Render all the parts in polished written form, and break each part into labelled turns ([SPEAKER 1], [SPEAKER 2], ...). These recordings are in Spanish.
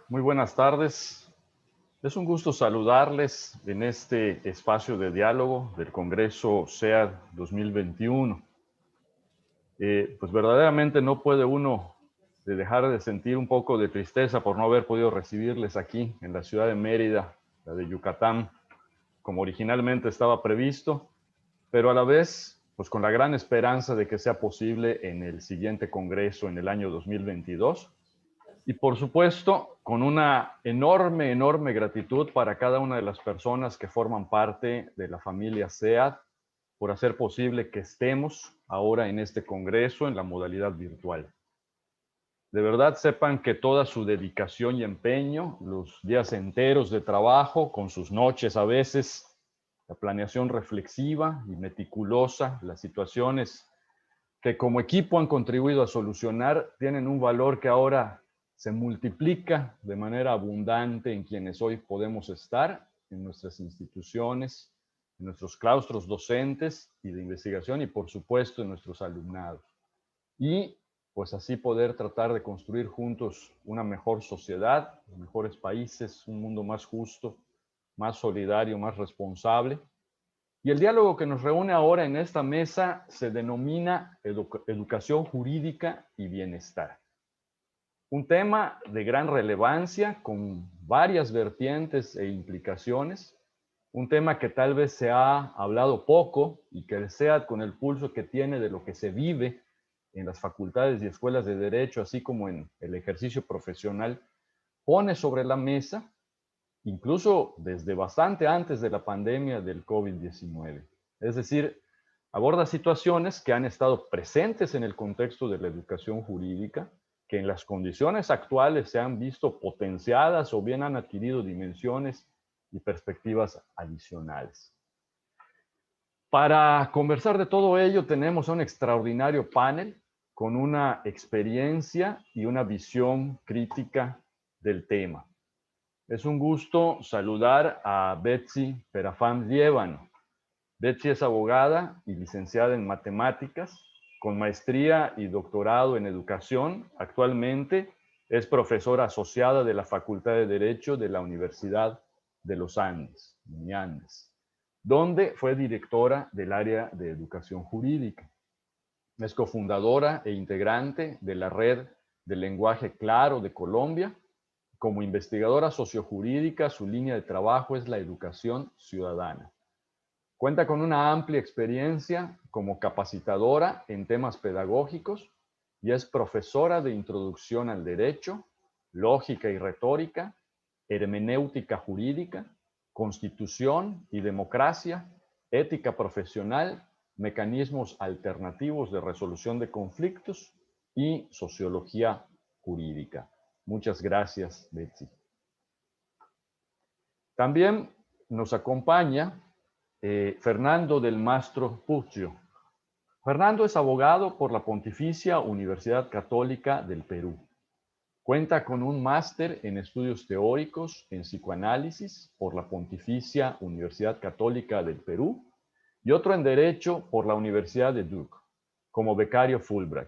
[SPEAKER 1] Muy buenas tardes. Es un gusto saludarles en este espacio de diálogo del Congreso SEAD 2021. Pues verdaderamente no puede uno dejar de sentir un poco de tristeza por no haber podido recibirles aquí en la ciudad de Mérida, la de Yucatán, como originalmente estaba previsto, pero a la vez, pues con la gran esperanza de que sea posible en el siguiente Congreso en el año 2022. Y por supuesto, con una enorme gratitud para cada una de las personas que forman parte de la familia SEAD por hacer posible que estemos ahora en este congreso en la modalidad virtual. De verdad sepan que toda su dedicación y empeño, los días enteros de trabajo, con sus noches a veces, la planeación reflexiva y meticulosa, las situaciones que como equipo han contribuido a solucionar, tienen un valor que ahora se multiplica de manera abundante en quienes hoy podemos estar, en nuestras instituciones, en nuestros claustros docentes y de investigación y por supuesto en nuestros alumnados. Y pues así poder tratar de construir juntos una mejor sociedad, mejores países, un mundo más justo, más solidario, más responsable. Y el diálogo que nos reúne ahora en esta mesa se denomina educación jurídica y bienestar. Un tema de gran relevancia con varias vertientes e implicaciones. Un tema que tal vez se ha hablado poco y que el SEAD, con el pulso que tiene de lo que se vive en las facultades y escuelas de derecho, así como en el ejercicio profesional, pone sobre la mesa incluso desde bastante antes de la pandemia del COVID-19. Es decir, aborda situaciones que han estado presentes en el contexto de la educación jurídica, que en las condiciones actuales se han visto potenciadas o bien han adquirido dimensiones y perspectivas adicionales. Para conversar de todo ello tenemos un extraordinario panel con una experiencia y una visión crítica del tema. Es un gusto saludar a Betsy Perafam Liévano. Betsy es abogada y licenciada en matemáticas, con maestría y doctorado en educación. Actualmente es profesora asociada de la Facultad de Derecho de la Universidad de los Andes, Andes, donde fue directora del área de educación jurídica. Es cofundadora e integrante de la Red del Lenguaje Claro de Colombia. Como investigadora sociojurídica, su línea de trabajo es la educación ciudadana. Cuenta con una amplia experiencia como capacitadora en temas pedagógicos y es profesora de introducción al derecho, lógica y retórica, hermenéutica jurídica, constitución y democracia, ética profesional, mecanismos alternativos de resolución de conflictos y sociología jurídica. Muchas gracias, Betsy. También nos acompaña Fernando del Mastro Puccio. Fernando es abogado por la Pontificia Universidad Católica del Perú. Cuenta con un máster en estudios teóricos en psicoanálisis por la Pontificia Universidad Católica del Perú y otro en Derecho por la Universidad de Duke, como becario Fulbright.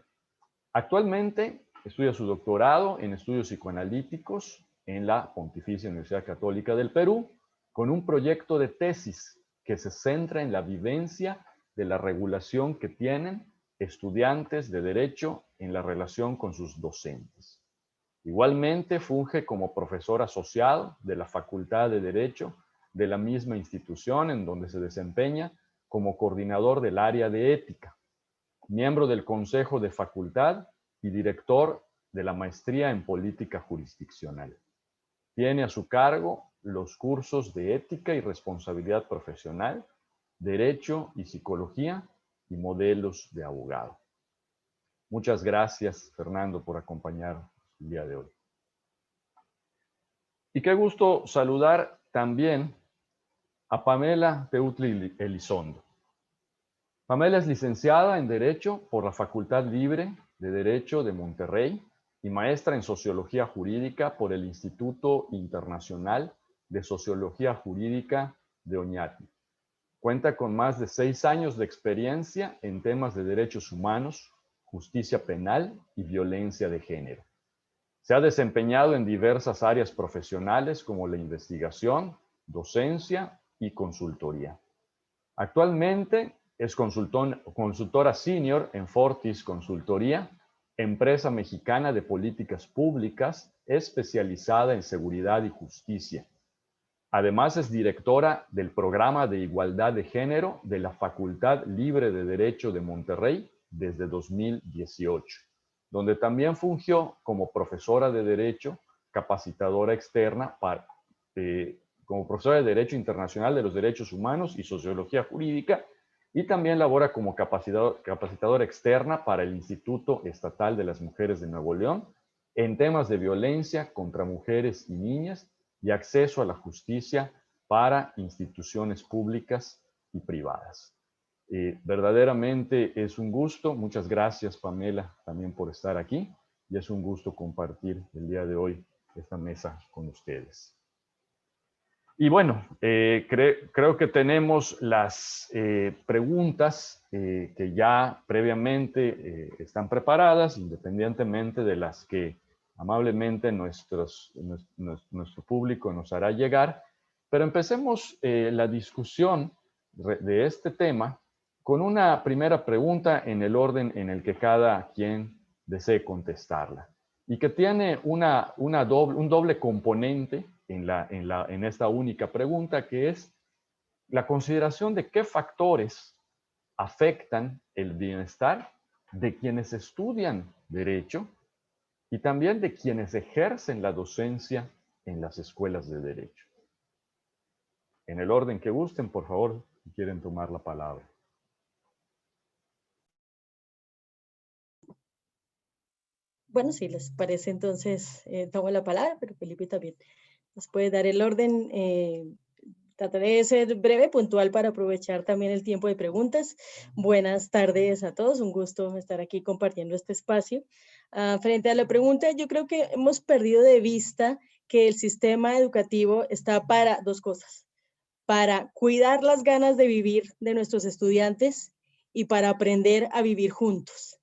[SPEAKER 1] Actualmente estudia su doctorado en estudios psicoanalíticos en la Pontificia Universidad Católica del Perú, con un proyecto de tesis que se centra en la vivencia de la regulación que tienen estudiantes de derecho en la relación con sus docentes. Igualmente funge como profesor asociado de la Facultad de Derecho de la misma institución en donde se desempeña como coordinador del área de ética, miembro del Consejo de Facultad y director de la Maestría en Política Jurisdiccional. Tiene a su cargo los cursos de Ética y Responsabilidad Profesional, Derecho y Psicología y Modelos de Abogado. Muchas gracias, Fernando, por acompañarnos el día de hoy. Y qué gusto saludar también a Pamela Teutli Elizondo. Pamela es licenciada en Derecho por la Facultad Libre de Derecho de Monterrey y maestra en Sociología Jurídica por el Instituto Internacional de Sociología Jurídica de Oñati. Cuenta con más de 6 años de experiencia en temas de derechos humanos, justicia penal y violencia de género. Se ha desempeñado en diversas áreas profesionales como la investigación, docencia y consultoría. Actualmente es consultora senior en Fortis Consultoría, empresa mexicana de políticas públicas especializada en seguridad y justicia. Además es directora del Programa de Igualdad de Género de la Facultad Libre de Derecho de Monterrey desde 2018, donde también fungió como profesora de Derecho, capacitadora externa como profesora de Derecho Internacional de los Derechos Humanos y Sociología Jurídica, y también labora como capacitadora externa para el Instituto Estatal de las Mujeres de Nuevo León en temas de violencia contra mujeres y niñas y acceso a la justicia para instituciones públicas y privadas. Verdaderamente es un gusto. Muchas gracias, Pamela, también por estar aquí, y es un gusto compartir el día de hoy esta mesa con ustedes. Y bueno, creo que tenemos las preguntas que ya previamente están preparadas, independientemente de las que amablemente nuestro público nos hará llegar. Pero empecemos la discusión de este tema con una primera pregunta en el orden en el que cada quien desee contestarla, y que tiene un doble componente en esta única pregunta, que es la consideración de qué factores afectan el bienestar de quienes estudian derecho y también de quienes ejercen la docencia en las escuelas de derecho. En el orden que gusten, por favor, si quieren tomar la palabra.
[SPEAKER 2] Bueno, si les parece, entonces tomo la palabra, pero Felipe también nos puede dar el orden. Trataré de ser breve, puntual, para aprovechar también el tiempo de preguntas. Buenas tardes a todos, un gusto estar aquí compartiendo este espacio. Frente a la pregunta, yo creo que hemos perdido de vista que el sistema educativo está para dos cosas: para cuidar las ganas de vivir de nuestros estudiantes y para aprender a vivir juntos.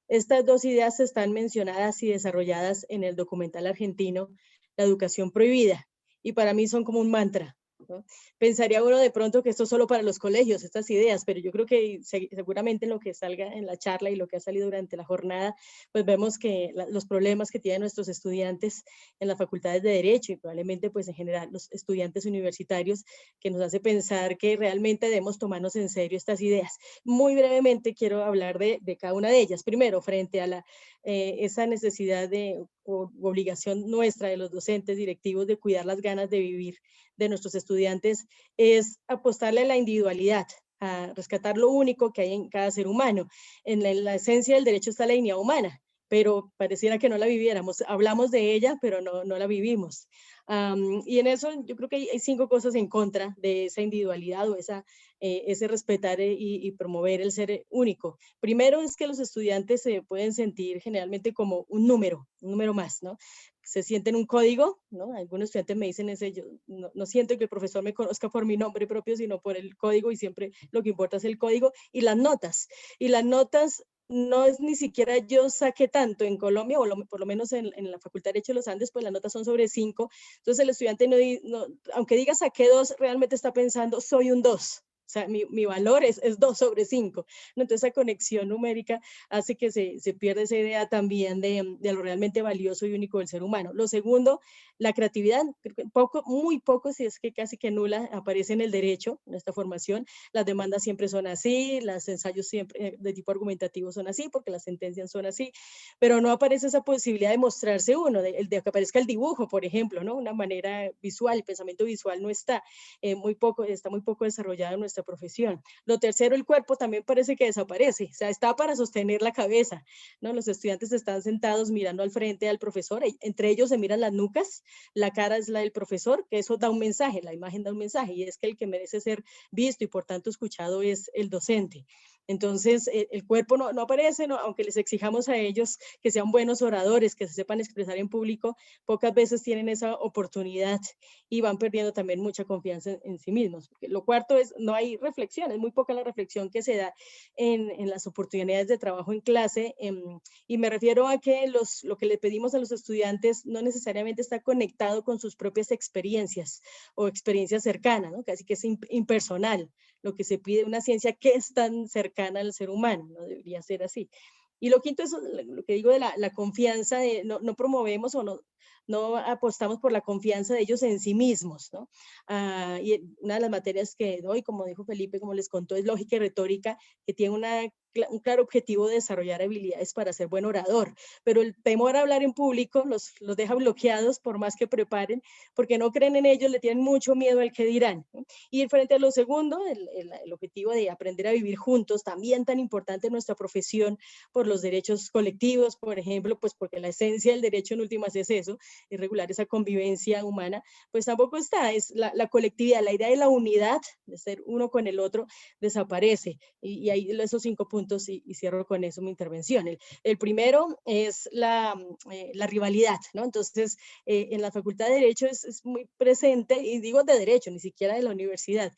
[SPEAKER 2] Estas dos ideas están mencionadas y desarrolladas en el documental argentino La Educación Prohibida, y para mí son como un mantra, ¿no? Pensaría uno de pronto que esto es solo para los colegios, estas ideas, pero yo creo que seguramente en lo que salga en la charla y lo que ha salido durante la jornada, pues vemos que los problemas que tienen nuestros estudiantes en las facultades de Derecho y probablemente pues en general los estudiantes universitarios, que nos hace pensar que realmente debemos tomarnos en serio estas ideas. Muy brevemente quiero hablar de cada una de ellas. Primero, frente a esa necesidad o obligación nuestra de los docentes directivos de cuidar las ganas de vivir de nuestros estudiantes, es apostarle a la individualidad, a rescatar lo único que hay en cada ser humano. En la esencia del derecho está la dignidad humana, pero pareciera que no la viviéramos. Hablamos de ella, pero no la vivimos. Y en eso yo creo que hay 5 cosas en contra de esa individualidad o ese respetar y promover el ser único. Primero es que los estudiantes se pueden sentir generalmente como un número más, ¿no? Se sienten un código, ¿no? Algunos estudiantes me dicen yo no siento que el profesor me conozca por mi nombre propio, sino por el código, y siempre lo que importa es el código. Y las notas no es ni siquiera yo saqué tanto en Colombia, o por lo menos en la Facultad de Derecho de los Andes, pues las notas son sobre 5. Entonces el estudiante aunque diga saqué 2, realmente está pensando soy un 2. O sea, mi valor es 2 sobre 5. Entonces esa conexión numérica hace que se pierda esa idea también de lo realmente valioso y único del ser humano. Lo segundo, la creatividad, muy poco, si es que casi que nula, aparece en el derecho, en esta formación. Las demandas siempre son así, los ensayos siempre de tipo argumentativo son así, porque las sentencias son así, pero no aparece esa posibilidad de mostrarse uno, de que aparezca el dibujo, por ejemplo, ¿no? Una manera visual, el pensamiento visual no está, está muy poco desarrollado en nuestra profesión. Lo tercero, el cuerpo también parece que desaparece, o sea, está para sostener la cabeza, ¿no? Los estudiantes están sentados mirando al frente al profesor, entre ellos se miran las nucas, la cara es la del profesor, que eso da un mensaje, la imagen da un mensaje, y es que el que merece ser visto y por tanto escuchado es el docente. Entonces, el cuerpo no aparece, no, aunque les exijamos a ellos que sean buenos oradores, que se sepan expresar en público, pocas veces tienen esa oportunidad y van perdiendo también mucha confianza en sí mismos. Lo cuarto es, no hay reflexión, es muy poca la reflexión que se da en las oportunidades de trabajo en clase, y me refiero a que lo que le pedimos a los estudiantes no necesariamente está conectado con sus propias experiencias o experiencias cercanas, ¿no? Casi que es impersonal lo que se pide, una ciencia que es tan cercana al ser humano, no debería ser así. Y lo quinto es lo que digo de la confianza, no promovemos o no apostamos por la confianza de ellos en sí mismos, ¿no? Y una de las materias que doy, como dijo Felipe, como les contó, es lógica y retórica, que tiene un claro objetivo de desarrollar habilidades para ser buen orador, pero el temor a hablar en público los deja bloqueados por más que preparen, porque no creen en ellos, le tienen mucho miedo al que dirán, ¿no? Y frente a lo segundo, el objetivo de aprender a vivir juntos, también tan importante en nuestra profesión, por los derechos colectivos, por ejemplo, pues porque la esencia del derecho en últimas es eso, es regular esa convivencia humana, pues tampoco está, es la colectividad, la idea de la unidad, de ser uno con el otro, desaparece. Y ahí esos 5 puntos y cierro con eso mi intervención. El primero es la rivalidad, ¿no? Entonces, en la Facultad de Derecho es muy presente, y digo de Derecho, ni siquiera de la universidad,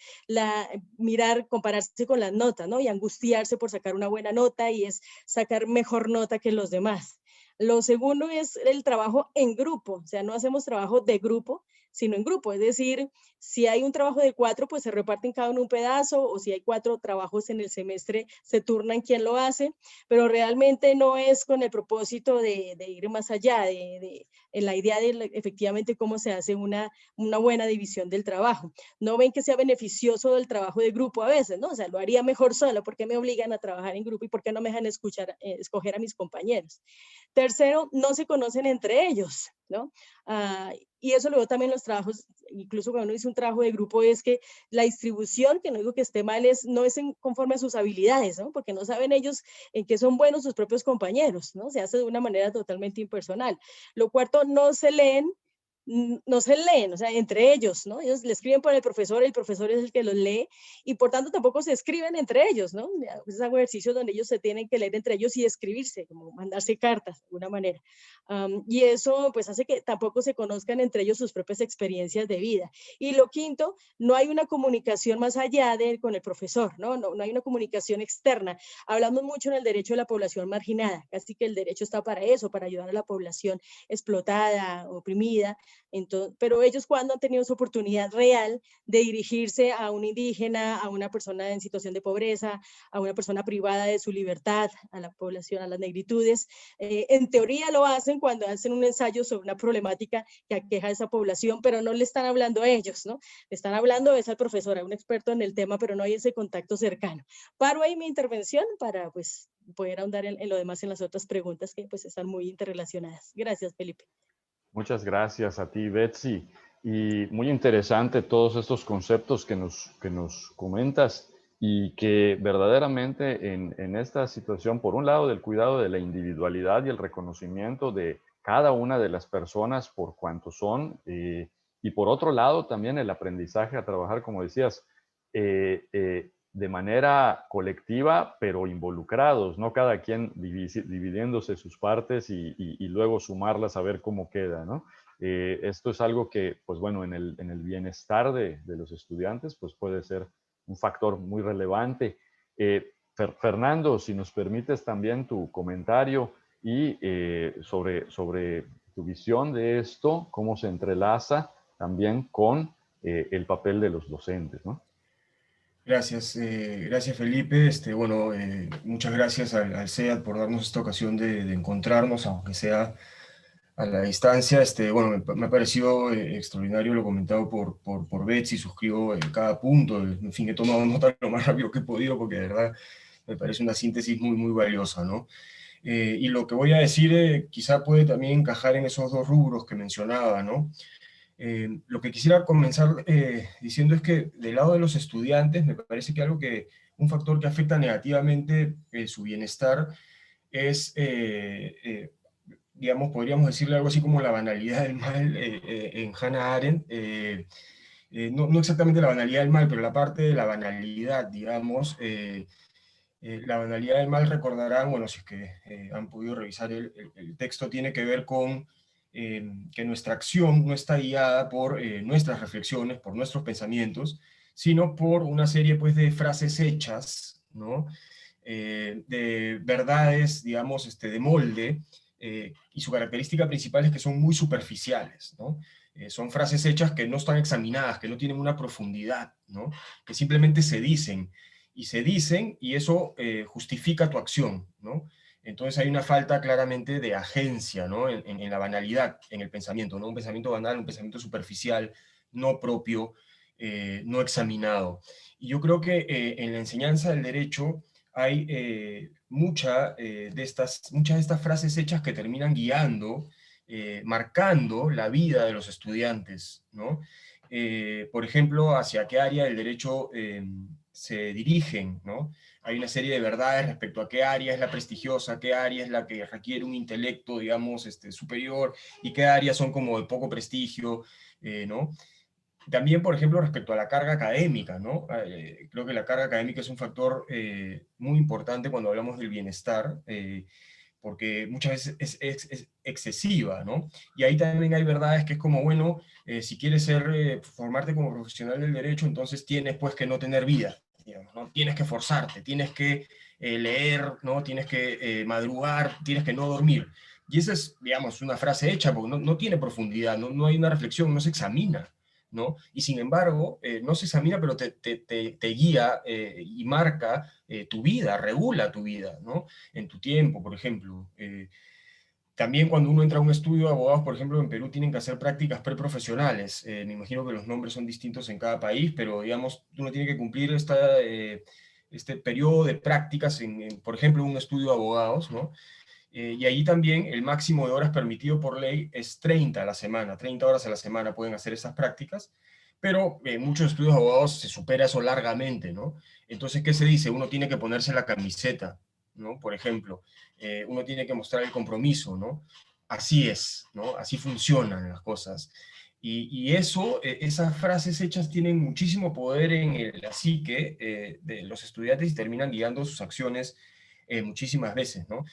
[SPEAKER 2] compararse con las notas, ¿no? Y angustiarse por sacar una buena nota y es sacar mejor nota que los demás. Lo segundo es el trabajo en grupo, o sea, no hacemos trabajo de grupo, sino en grupo, es decir, si hay un trabajo de 4, pues se reparten cada uno un pedazo, o si hay 4 trabajos en el semestre, se turnan quién lo hace, pero realmente no es con el propósito de ir más allá, en la idea de efectivamente cómo se hace una buena división del trabajo. No ven que sea beneficioso el trabajo de grupo a veces, ¿no? O sea, lo haría mejor solo, ¿por qué me obligan a trabajar en grupo y por qué no me dejan escoger a mis compañeros? Tercero, no se conocen entre ellos, ¿no? Y eso lo veo también en los trabajos, incluso cuando uno dice un trabajo de grupo, es que la distribución, que no digo que esté mal, no es conforme a sus habilidades, ¿no? Porque no saben ellos en qué son buenos sus propios compañeros, ¿no? Se hace de una manera totalmente impersonal. Lo cuarto, no se leen, o sea, entre ellos, ¿no? Ellos le escriben por el profesor es el que los lee, y por tanto tampoco se escriben entre ellos, ¿no? Es un ejercicio donde ellos se tienen que leer entre ellos y escribirse, como mandarse cartas, de alguna manera. Y eso, pues, hace que tampoco se conozcan entre ellos sus propias experiencias de vida. Y lo quinto, no hay una comunicación más allá con el profesor, ¿no? No hay una comunicación externa. Hablamos mucho en el derecho de la población marginada, casi que el derecho está para eso, para ayudar a la población explotada, oprimida. Entonces, pero ellos, cuando han tenido esa oportunidad real de dirigirse a un indígena, a una persona en situación de pobreza, a una persona privada de su libertad, a la población, a las negritudes, en teoría lo hacen cuando hacen un ensayo sobre una problemática que aqueja a esa población, pero no le están hablando a ellos, ¿no? Le están hablando es al profesor, a un experto en el tema, pero no hay ese contacto cercano. Paro ahí mi intervención para, pues, poder ahondar en lo demás, en las otras preguntas que, pues, están muy interrelacionadas. Gracias, Felipe.
[SPEAKER 1] Muchas gracias a ti, Betsy. Y muy interesante todos estos conceptos que nos comentas y que verdaderamente en esta situación, por un lado, del cuidado de la individualidad y el reconocimiento de cada una de las personas por cuanto son, y por otro lado, también el aprendizaje a trabajar, como decías, de manera colectiva, pero involucrados, no cada quien dividiéndose sus partes y luego sumarlas a ver cómo queda, ¿no? Esto es algo que, pues bueno, en el bienestar de los estudiantes, pues puede ser un factor muy relevante. Fernando, si nos permites también tu comentario y sobre tu visión de esto, cómo se entrelaza también con el papel de los docentes, ¿no?
[SPEAKER 3] Gracias, gracias Felipe. Bueno, muchas gracias al SEAD por darnos esta ocasión de encontrarnos, aunque sea a la distancia. Bueno, me ha parecido extraordinario lo comentado por Betsy, suscribo cada punto. En fin, he tomado nota lo más rápido que he podido porque de verdad me parece una síntesis muy, muy valiosa, ¿no? Y lo que voy a decir quizá puede también encajar en esos dos rubros que mencionaba, ¿no? Lo que quisiera comenzar diciendo es que del lado de los estudiantes me parece que un factor que afecta negativamente su bienestar es, digamos, podríamos decirle algo así como la banalidad del mal en Hannah Arendt. No exactamente la banalidad del mal, pero la parte de la banalidad, digamos, La banalidad del mal, recordarán, bueno, si es que han podido revisar el texto, tiene que ver con que nuestra acción no está guiada por nuestras reflexiones, por nuestros pensamientos, sino por una serie pues, de frases hechas, ¿no? De verdades, digamos, de molde, y su característica principal es que son muy superficiales, ¿no? Son frases hechas que no están examinadas, que no tienen una profundidad, ¿no? Que simplemente se dicen y eso justifica tu acción, ¿no? Entonces hay una falta claramente de agencia, ¿no? En la banalidad, en el pensamiento, ¿no? Un pensamiento banal, un pensamiento superficial, no propio, no examinado. Y yo creo que en la enseñanza del derecho hay muchas de estas frases hechas que terminan guiando, marcando la vida de los estudiantes, ¿no? Por ejemplo, hacia qué área del derecho se dirigen, ¿no? Hay una serie de verdades respecto a qué área es la prestigiosa, qué área es la que requiere un intelecto, digamos, superior, y qué áreas son como de poco prestigio, ¿no? También, por ejemplo, respecto a la carga académica, ¿no? Creo que la carga académica es un factor muy importante cuando hablamos del bienestar, porque muchas veces es excesiva, ¿no? Y ahí también hay verdades que es como, bueno, si quieres formarte como profesional del derecho, entonces tienes pues que no tener vida, digamos, ¿no? Tienes que forzarte, tienes que leer, ¿no? Tienes que madrugar, tienes que no dormir. Y esa es, digamos, una frase hecha, porque no tiene profundidad, no hay una reflexión, no se examina, ¿no? Y sin embargo, no se examina, pero te guía y marca tu vida, regula tu vida, ¿no? En tu tiempo, por ejemplo. También cuando uno entra a un estudio de abogados, por ejemplo, en Perú tienen que hacer prácticas preprofesionales. Me imagino que los nombres son distintos en cada país, pero digamos, uno tiene que cumplir este periodo de prácticas, por ejemplo, un estudio de abogados, ¿no? Y allí también el máximo de horas permitido por ley es 30 a la semana, 30 horas a la semana pueden hacer esas prácticas, pero en muchos estudios de abogados se supera eso largamente, ¿no? Entonces, ¿qué se dice? Uno tiene que ponerse la camiseta, ¿no? Por ejemplo, uno tiene que mostrar el compromiso, ¿no? Así es, ¿no? Así funcionan las cosas. Y eso, esas frases hechas tienen muchísimo poder en la psique de los estudiantes y terminan guiando sus acciones muchísimas veces, ¿no?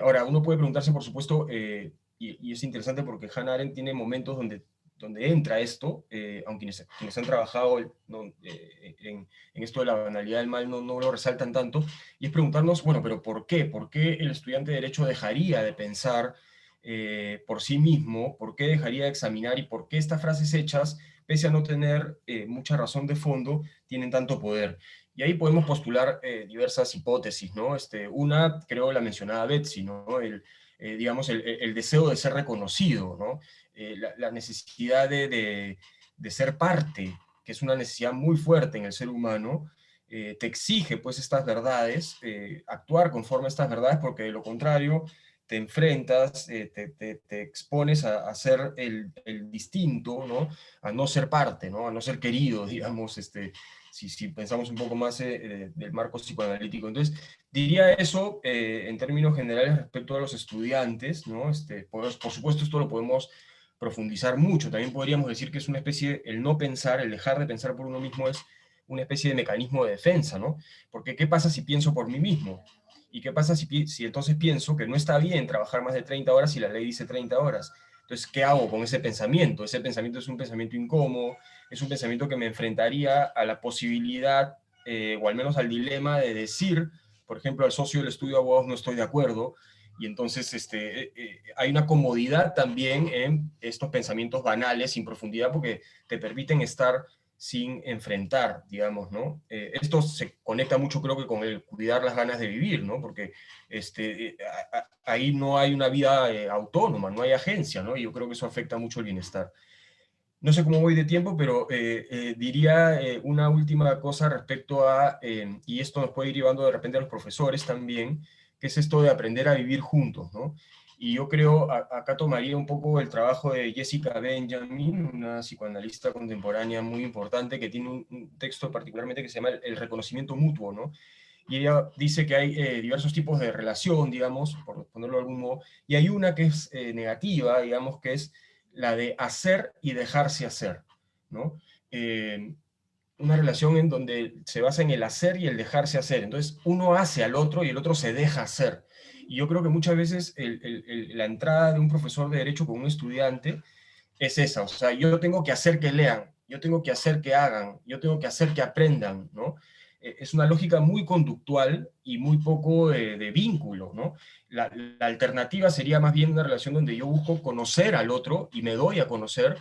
[SPEAKER 3] Ahora, uno puede preguntarse, por supuesto, y es interesante porque Hannah Arendt tiene momentos donde entra esto, aunque quienes han trabajado ¿no? en esto de la banalidad del mal no lo resaltan tanto, y es preguntarnos, bueno, pero ¿por qué? ¿Por qué el estudiante de Derecho dejaría de pensar por sí mismo? ¿Por qué dejaría de examinar? ¿Y por qué estas frases hechas, pese a no tener mucha razón de fondo, tienen tanto poder? Y ahí podemos postular diversas hipótesis, ¿no? Una, creo, la mencionaba Betsy, ¿no? Digamos, el deseo de ser reconocido, ¿no? La necesidad de ser parte, que es una necesidad muy fuerte en el ser humano, te exige, pues, estas verdades, actuar conforme a estas verdades, porque de lo contrario te enfrentas, te expones a ser el distinto, ¿no? A no ser parte, ¿no? A no ser querido, digamos, si pensamos un poco más del marco psicoanalítico. Entonces, diría eso en términos generales respecto a los estudiantes, ¿no? Por supuesto, esto lo podemos profundizar mucho. También podríamos decir que es una especie, el no pensar, el dejar de pensar por uno mismo es una especie de mecanismo de defensa, ¿no? Porque ¿qué pasa si pienso por mí mismo? ¿Y qué pasa si entonces pienso que no está bien trabajar más de 30 horas si la ley dice 30 horas? Entonces, ¿qué hago con ese pensamiento? Ese pensamiento es un pensamiento incómodo, es un pensamiento que me enfrentaría a la posibilidad, o al menos al dilema de decir, por ejemplo, al socio del estudio de abogados no estoy de acuerdo, y entonces hay una comodidad también en estos pensamientos banales, sin profundidad, porque te permiten estar sin enfrentar, digamos, ¿no? Esto se conecta mucho, creo que, con el cuidar las ganas de vivir, ¿no? Porque ahí no hay una vida autónoma, no hay agencia, ¿no? Y yo creo que eso afecta mucho el bienestar. No sé cómo voy de tiempo, pero diría una última cosa respecto a, y esto nos puede ir llevando de repente a los profesores también, que es esto de aprender a vivir juntos, ¿no? Y yo creo, acá tomaría un poco el trabajo de Jessica Benjamin, una psicoanalista contemporánea muy importante, que tiene un texto particularmente que se llama El reconocimiento mutuo, ¿no? Y ella dice que hay diversos tipos de relación, digamos, por ponerlo de algún modo, y hay una que es negativa, digamos, que es la de hacer y dejarse hacer, ¿no? una relación en donde se basa en el hacer y el dejarse hacer. Entonces, uno hace al otro y el otro se deja hacer. Y yo creo que muchas veces la entrada de un profesor de derecho con un estudiante es esa, o sea, yo tengo que hacer que lean, yo tengo que hacer que hagan, yo tengo que hacer que aprendan, ¿no? Es una lógica muy conductual y muy poco de vínculo, ¿no? La alternativa sería más bien una relación donde yo busco conocer al otro y me doy a conocer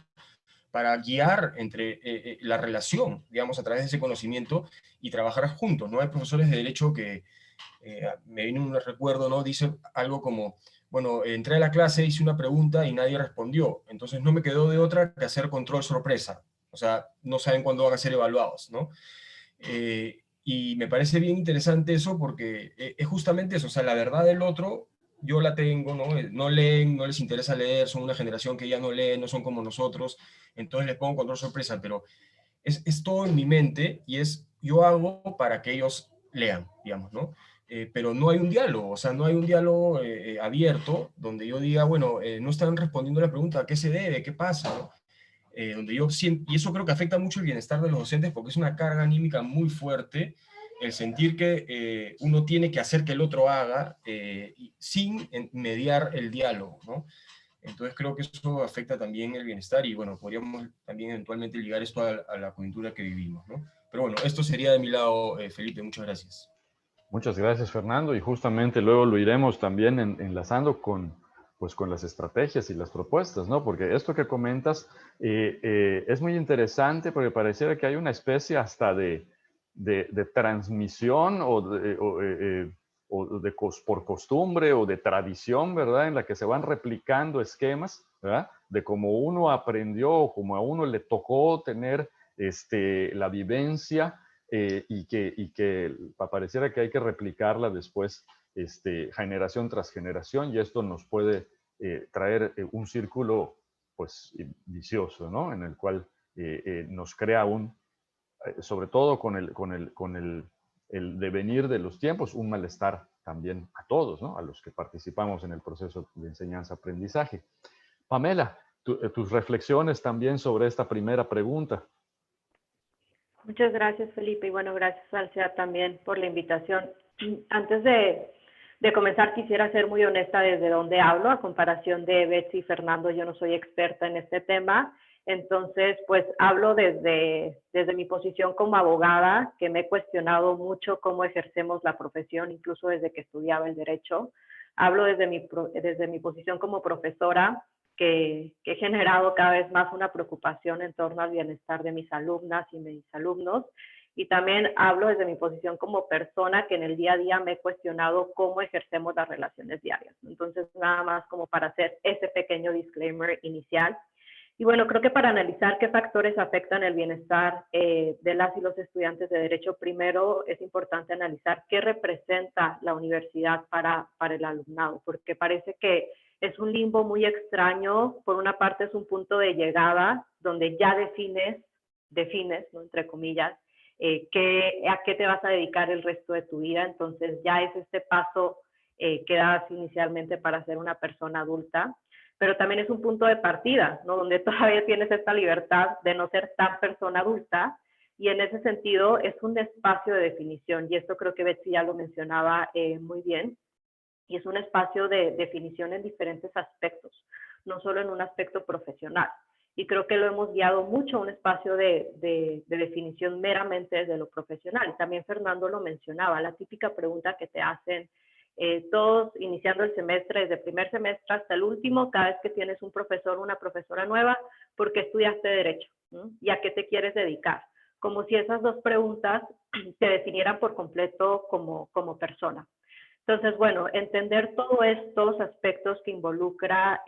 [SPEAKER 3] para guiar entre la relación, digamos, a través de ese conocimiento y trabajar juntos, ¿no? Hay profesores de derecho que, me viene un recuerdo, ¿no? Dice algo como, bueno, entré a la clase, hice una pregunta y nadie respondió, entonces no me quedó de otra que hacer control sorpresa, o sea, no saben cuándo van a ser evaluados, ¿no? Y me parece bien interesante eso porque es justamente eso, o sea, la verdad del otro yo la tengo, ¿no? No leen, no les interesa leer, son una generación que ya no lee, no son como nosotros, entonces les pongo control sorpresa, pero es todo en mi mente y es, yo hago para que ellos lean, digamos, ¿no? Pero no hay un diálogo, o sea, no hay un diálogo abierto donde yo diga, bueno, no están respondiendo la pregunta, ¿a qué se debe? ¿Qué pasa? ¿No? Donde yo siento, y eso creo que afecta mucho el bienestar de los docentes porque es una carga anímica muy fuerte el sentir que uno tiene que hacer que el otro haga sin mediar el diálogo, ¿no? Entonces creo que eso afecta también el bienestar y bueno, podríamos también eventualmente ligar esto a la coyuntura que vivimos, ¿no? Pero bueno, esto sería de mi lado, Felipe, muchas gracias.
[SPEAKER 1] Muchas gracias, Fernando, y justamente luego lo iremos también enlazando pues, con las estrategias y las propuestas, ¿no? Porque esto que comentas es muy interesante porque pareciera que hay una especie hasta de transmisión por costumbre o de tradición, ¿verdad? En la que se van replicando esquemas, ¿verdad? De cómo uno aprendió o como a uno le tocó tener la vivencia y que pareciera que hay que replicarla después generación tras generación y esto nos puede traer un círculo pues vicioso, ¿no? En el cual nos crea sobre todo el devenir de los tiempos, un malestar también a todos, ¿no? A los que participamos en el proceso de enseñanza-aprendizaje. Pamela, tus reflexiones también sobre esta primera pregunta.
[SPEAKER 4] Muchas gracias, Felipe, y bueno, gracias al SEAD también por la invitación. Antes de comenzar, quisiera ser muy honesta desde dónde hablo. A comparación de Betsy y Fernando, yo no soy experta en este tema, entonces, pues hablo desde mi posición como abogada, que me he cuestionado mucho cómo ejercemos la profesión, incluso desde que estudiaba el derecho. Hablo desde mi posición como profesora, que he generado cada vez más una preocupación en torno al bienestar de mis alumnas y mis alumnos. Y también hablo desde mi posición como persona que en el día a día me he cuestionado cómo ejercemos las relaciones diarias. Entonces, nada más como para hacer ese pequeño disclaimer inicial. Y bueno, creo que para analizar qué factores afectan el bienestar de las y los estudiantes de Derecho, primero es importante analizar qué representa la universidad para el alumnado, porque parece que es un limbo muy extraño. Por una parte es un punto de llegada donde ya defines, ¿no? Entre comillas, a qué te vas a dedicar el resto de tu vida. Entonces ya es este paso que das inicialmente para ser una persona adulta, pero también es un punto de partida, ¿no? Donde todavía tienes esta libertad de no ser tan persona adulta, y en ese sentido es un espacio de definición, y esto creo que Betsy ya lo mencionaba muy bien, y es un espacio de definición en diferentes aspectos, no solo en un aspecto profesional. Y creo que lo hemos guiado mucho a un espacio de definición meramente desde lo profesional. Y también Fernando lo mencionaba, la típica pregunta que te hacen todos iniciando el semestre, desde el primer semestre hasta el último, cada vez que tienes un profesor o una profesora nueva, ¿por qué estudiaste Derecho? ¿No? ¿Y a qué te quieres dedicar? Como si esas dos preguntas te definieran por completo como persona. Entonces, bueno, entender todos estos aspectos que involucra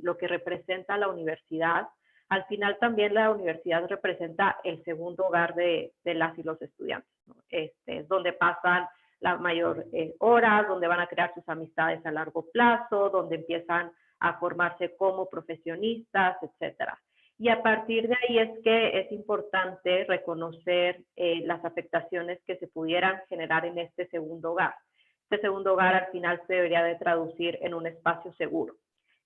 [SPEAKER 4] lo que representa la universidad. Al final también la universidad representa el segundo hogar de las y los estudiantes, ¿no? Es donde pasan la mayor horas, donde van a crear sus amistades a largo plazo, donde empiezan a formarse como profesionistas, etcétera. Y a partir de ahí es que es importante reconocer las afectaciones que se pudieran generar en este segundo hogar. Este segundo hogar al final se debería de traducir en un espacio seguro.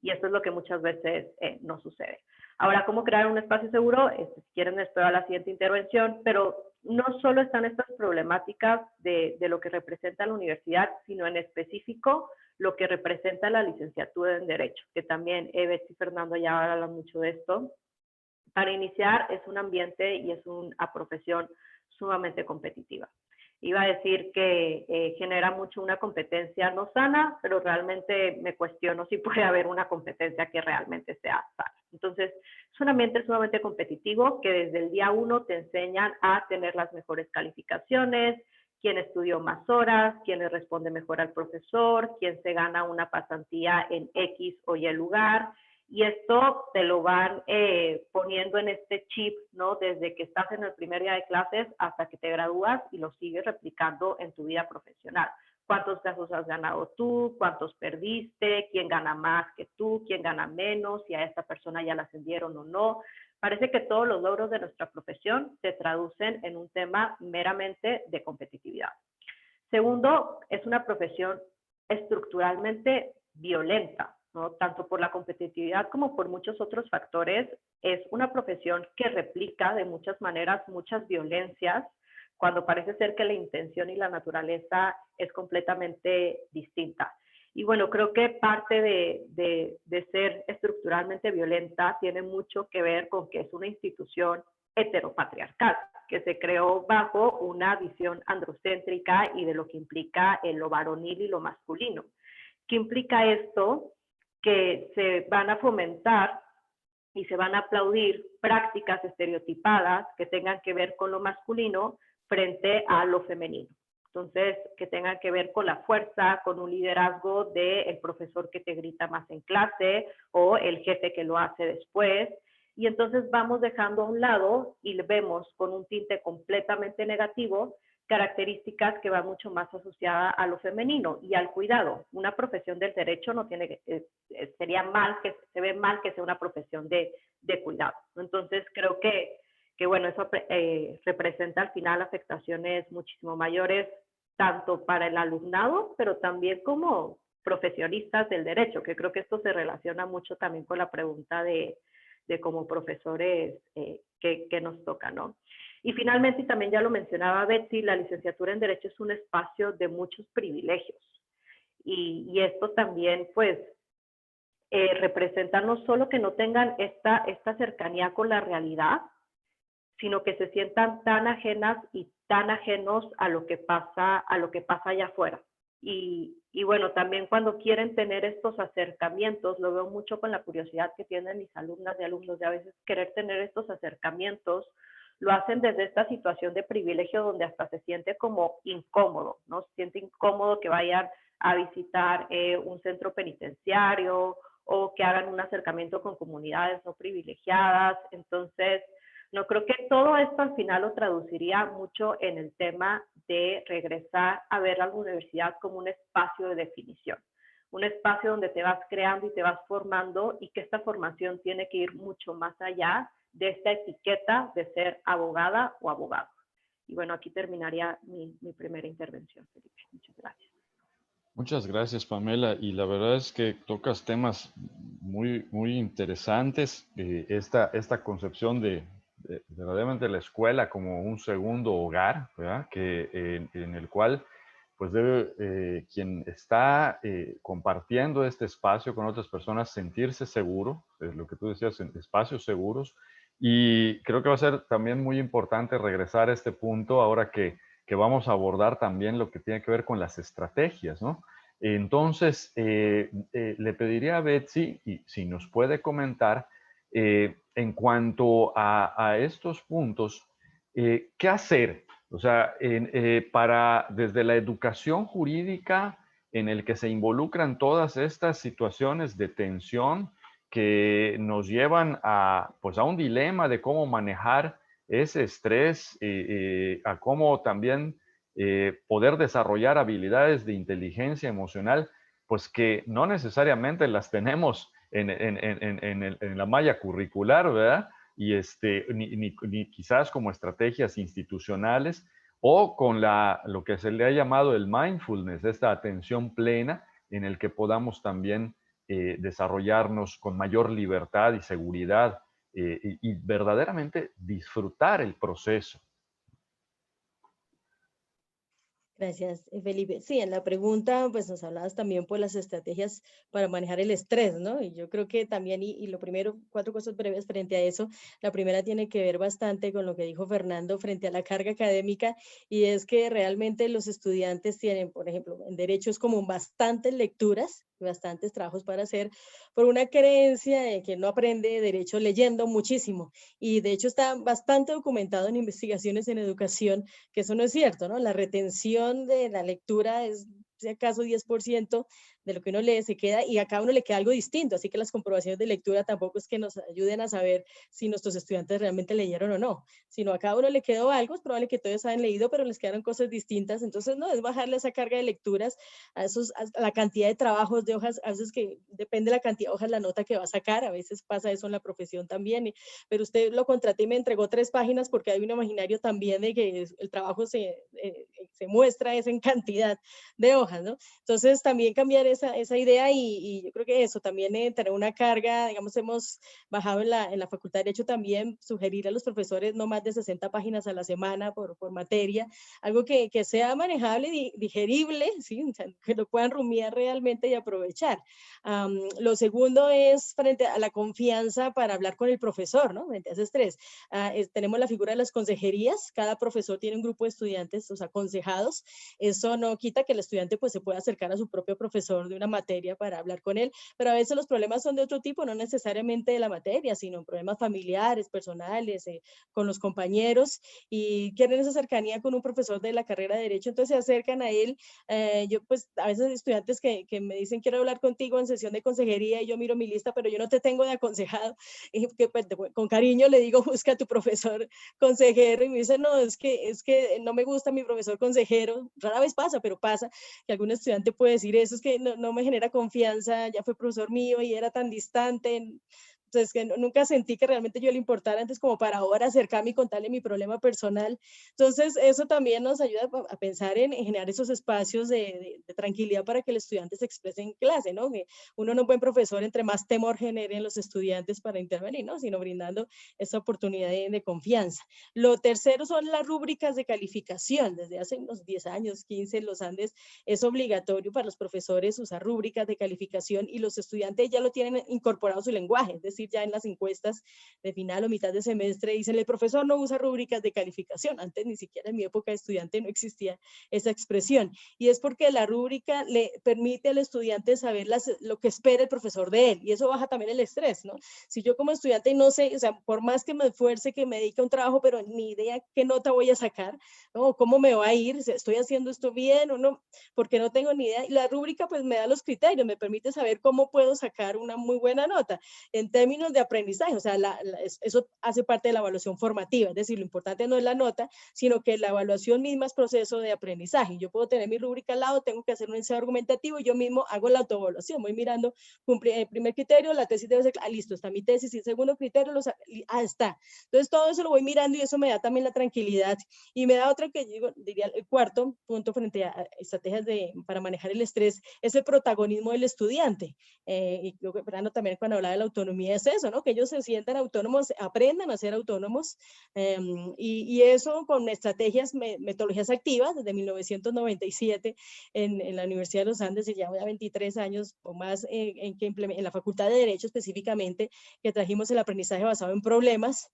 [SPEAKER 4] Y esto es lo que muchas veces no sucede. Ahora, ¿cómo crear un espacio seguro? Si quieren, espero a la siguiente intervención, pero no solo están estas problemáticas de lo que representa la universidad, sino en específico lo que representa la licenciatura en Derecho, que también Betsy y Fernando ya hablan mucho de esto. Para iniciar, es un ambiente y es una profesión sumamente competitiva. Iba a decir que genera mucho una competencia no sana, pero realmente me cuestiono si puede haber una competencia que realmente sea sana. Entonces, es un ambiente sumamente competitivo que desde el día 1 te enseñan a tener las mejores calificaciones, quién estudió más horas, quién le responde mejor al profesor, quién se gana una pasantía en X o Y lugar. Y esto te lo van poniendo en este chip, ¿no? Desde que estás en el primer día de clases hasta que te gradúas y lo sigues replicando en tu vida profesional. ¿Cuántos casos has ganado tú? ¿Cuántos perdiste? ¿Quién gana más que tú? ¿Quién gana menos? Si a esta persona ya la ascendieron o no. Parece que todos los logros de nuestra profesión se traducen en un tema meramente de competitividad. Segundo, es una profesión estructuralmente violenta, ¿no? Tanto por la competitividad como por muchos otros factores. Es una profesión que replica de muchas maneras muchas violencias, cuando parece ser que la intención y la naturaleza es completamente distinta. Y bueno, creo que parte de ser estructuralmente violenta tiene mucho que ver con que es una institución heteropatriarcal, que se creó bajo una visión androcéntrica y de lo que implica lo varonil y lo masculino. ¿Qué implica esto? Que se van a fomentar y se van a aplaudir prácticas estereotipadas que tengan que ver con lo masculino frente a lo femenino. Entonces, que tengan que ver con la fuerza, con un liderazgo del profesor que te grita más en clase o el jefe que lo hace después. Y entonces vamos dejando a un lado y vemos con un tinte completamente negativo características que van mucho más asociadas a lo femenino y al cuidado. Una profesión del derecho no tiene, sería mal, que se ve mal que sea una profesión de cuidado. Entonces creo que bueno, eso representa al final afectaciones muchísimo mayores, tanto para el alumnado, pero también como profesionistas del derecho, que creo que esto se relaciona mucho también con la pregunta de como profesores que nos toca, ¿no? Y finalmente, y también ya lo mencionaba Betsy, la licenciatura en Derecho es un espacio de muchos privilegios. Y esto también, pues, representa no solo que no tengan esta cercanía con la realidad, sino que se sientan tan ajenas y tan ajenos a lo que pasa allá afuera. Y bueno, también cuando quieren tener estos acercamientos, lo veo mucho con la curiosidad que tienen mis alumnas y alumnos de a veces querer tener estos acercamientos, lo hacen desde esta situación de privilegio donde hasta se siente como incómodo, ¿no? Se siente incómodo que vayan a visitar un centro penitenciario o que hagan un acercamiento con comunidades no privilegiadas. Entonces, no creo que todo esto al final lo traduciría mucho en el tema de regresar a ver a la universidad como un espacio de definición, un espacio donde te vas creando y te vas formando y que esta formación tiene que ir mucho más allá de esta etiqueta de ser abogada o abogado. Y bueno, aquí terminaría mi primera intervención, Felipe. Muchas gracias.
[SPEAKER 1] Muchas gracias, Pamela. Y la verdad es que tocas temas muy, muy interesantes. Esta concepción de verdaderamente la escuela como un segundo hogar, ¿verdad? En el cual pues debe quien está compartiendo este espacio con otras personas sentirse seguro, lo que tú decías, en espacios seguros. Y creo que va a ser también muy importante regresar a este punto ahora que vamos a abordar también lo que tiene que ver con las estrategias, ¿no? Entonces, le pediría a Betsy, y si nos puede comentar, en cuanto a estos puntos, ¿qué hacer? O sea, desde la educación jurídica en el que se involucran todas estas situaciones de tensión que nos llevan pues a un dilema de cómo manejar ese estrés, a cómo también poder desarrollar habilidades de inteligencia emocional, pues que no necesariamente las tenemos en la malla curricular, ¿verdad? Y ni quizás como estrategias institucionales o con lo que se le ha llamado el mindfulness, esta atención plena en el que podamos también desarrollarnos con mayor libertad y seguridad y verdaderamente disfrutar el proceso.
[SPEAKER 2] Gracias, Felipe. Sí, en la pregunta, pues nos hablabas también por las estrategias para manejar el estrés, ¿no? Y yo creo que también, y lo primero, 4 cosas breves frente a eso. La primera tiene que ver bastante con lo que dijo Fernando frente a la carga académica, y es que realmente los estudiantes tienen, por ejemplo, en Derecho es como bastantes lecturas, bastantes trabajos para hacer, por una creencia de que no aprende Derecho leyendo muchísimo. Y de hecho está bastante documentado en investigaciones en educación que eso no es cierto, ¿no? La retención de la lectura es, si acaso, 10% de lo que uno lee se queda, y a cada uno le queda algo distinto, así que las comprobaciones de lectura tampoco es que nos ayuden a saber si nuestros estudiantes realmente leyeron o no, sino a cada uno le quedó algo, es probable que todos hayan leído, pero les quedaron cosas distintas, entonces no, es bajarle esa carga de lecturas a la cantidad de trabajos, de hojas, a veces que depende de la cantidad de hojas, la nota que va a sacar, a veces pasa eso en la profesión también, pero usted lo contraté y me entregó 3 páginas porque hay un imaginario también de que el trabajo se muestra es en cantidad de hojas, ¿no? Entonces también cambiar esa idea y yo creo que eso también tener una carga, digamos, hemos bajado en la Facultad de Derecho también, sugerir a los profesores no más de 60 páginas a la semana por materia, algo que sea manejable y digerible, ¿sí? O sea, que lo puedan rumiar realmente y aprovechar. Lo segundo es frente a la confianza para hablar con el profesor, ¿no? Frente a ese estrés. Tenemos la figura de las consejerías, cada profesor tiene un grupo de estudiantes, o sea, aconsejados. Eso no quita que el estudiante pues se pueda acercar a su propio profesor de una materia para hablar con él, pero a veces los problemas son de otro tipo, no necesariamente de la materia, sino problemas familiares, personales, con los compañeros, y quieren esa cercanía con un profesor de la carrera de Derecho, entonces se acercan a él. Yo pues a veces hay estudiantes que me dicen quiero hablar contigo en sesión de consejería y yo miro mi lista, pero yo no te tengo de aconsejado, y que pues, con cariño le digo busca a tu profesor consejero, y me dice no, es que no me gusta mi profesor consejero, rara vez pasa, pero pasa que algún estudiante puede decir eso, es que no me genera confianza, ya fue profesor mío y era tan distante. Entonces, que nunca sentí que realmente yo le importara antes como para ahora acercarme y contarle mi problema personal. Entonces, eso también nos ayuda a pensar en generar esos espacios de tranquilidad para que el estudiante se exprese en clase, ¿no? Que uno no es un buen profesor entre más temor genere en los estudiantes para intervenir, ¿no? Sino brindando esa oportunidad de confianza. Lo tercero son las rúbricas de calificación. Desde hace unos 10 años, 15, en los Andes es obligatorio para los profesores usar rúbricas de calificación y los estudiantes ya lo tienen incorporado a su lenguaje, es decir, ya en las encuestas de final o mitad de semestre dicen el profesor no usa rúbricas de calificación. Antes ni siquiera en mi época de estudiante no existía esa expresión, y es porque la rúbrica le permite al estudiante saber lo que espera el profesor de él, y eso baja también el estrés, ¿no? Si yo como estudiante no sé, o sea, por más que me esfuerce, que me dedique a un trabajo, pero ni idea qué nota voy a sacar, ¿no? ¿Cómo me va a ir? ¿Estoy haciendo esto bien o no? Porque no tengo ni idea. Y la rúbrica pues me da los criterios, me permite saber cómo puedo sacar una muy buena nota en términos de aprendizaje. O sea, eso hace parte de la evaluación formativa, es decir, lo importante no es la nota, sino que la evaluación misma es proceso de aprendizaje. Yo puedo tener mi rúbrica al lado, tengo que hacer un ensayo argumentativo y yo mismo hago la autoevaluación, voy mirando, cumplí el primer criterio, la tesis debe ser, listo, está mi tesis, y el segundo criterio, está. Entonces todo eso lo voy mirando y eso me da también la tranquilidad. Y me da otra que diría el cuarto punto frente a estrategias para manejar el estrés, es el protagonismo del estudiante. Y creo que Fernando también cuando hablaba de la autonomía es eso, ¿no? Que ellos se sientan autónomos, aprendan a ser autónomos, y eso con estrategias, metodologías activas, desde 1997 en la Universidad de los Andes, y ya 23 años o más en la Facultad de Derecho específicamente, que trajimos el aprendizaje basado en problemas.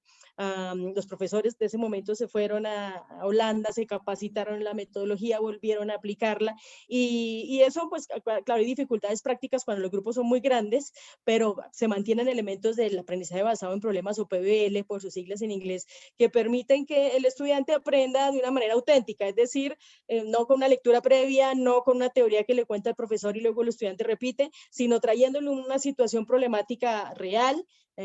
[SPEAKER 2] Los profesores de ese momento se fueron a Holanda, se capacitaron en la metodología, volvieron a aplicarla, y eso pues claro, hay dificultades prácticas cuando los grupos son muy grandes, pero se mantienen elementos del aprendizaje basado en problemas, o PBL por sus siglas en inglés, que permiten que el estudiante aprenda de una manera auténtica, es decir, no con una lectura previa, no con una teoría que le cuenta el profesor y luego el estudiante repite, sino trayéndole una situación problemática real,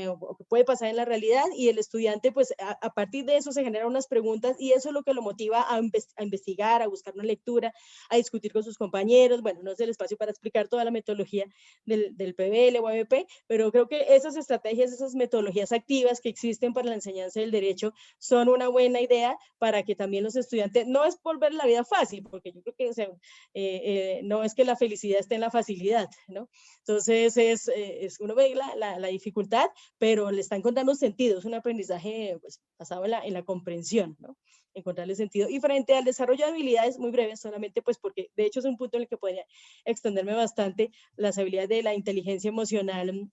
[SPEAKER 2] o que puede pasar en la realidad, y el estudiante pues a partir de eso se generan unas preguntas y eso es lo que lo motiva a investigar, a buscar una lectura, a discutir con sus compañeros. Bueno, no es el espacio para explicar toda la metodología del PBL o ABP, pero creo que esas estrategias, esas metodologías activas que existen para la enseñanza del derecho son una buena idea para que también los estudiantes, no es volver la vida fácil, porque yo creo que o sea, no es que la felicidad esté en la facilidad, ¿no? Entonces uno ve la dificultad, pero le están contando sentido, es un aprendizaje pues, basado en la comprensión, ¿no? Encontrarle sentido. Y frente al desarrollo de habilidades, muy breves, solamente pues porque de hecho es un punto en el que podría extenderme bastante, las habilidades de la inteligencia emocional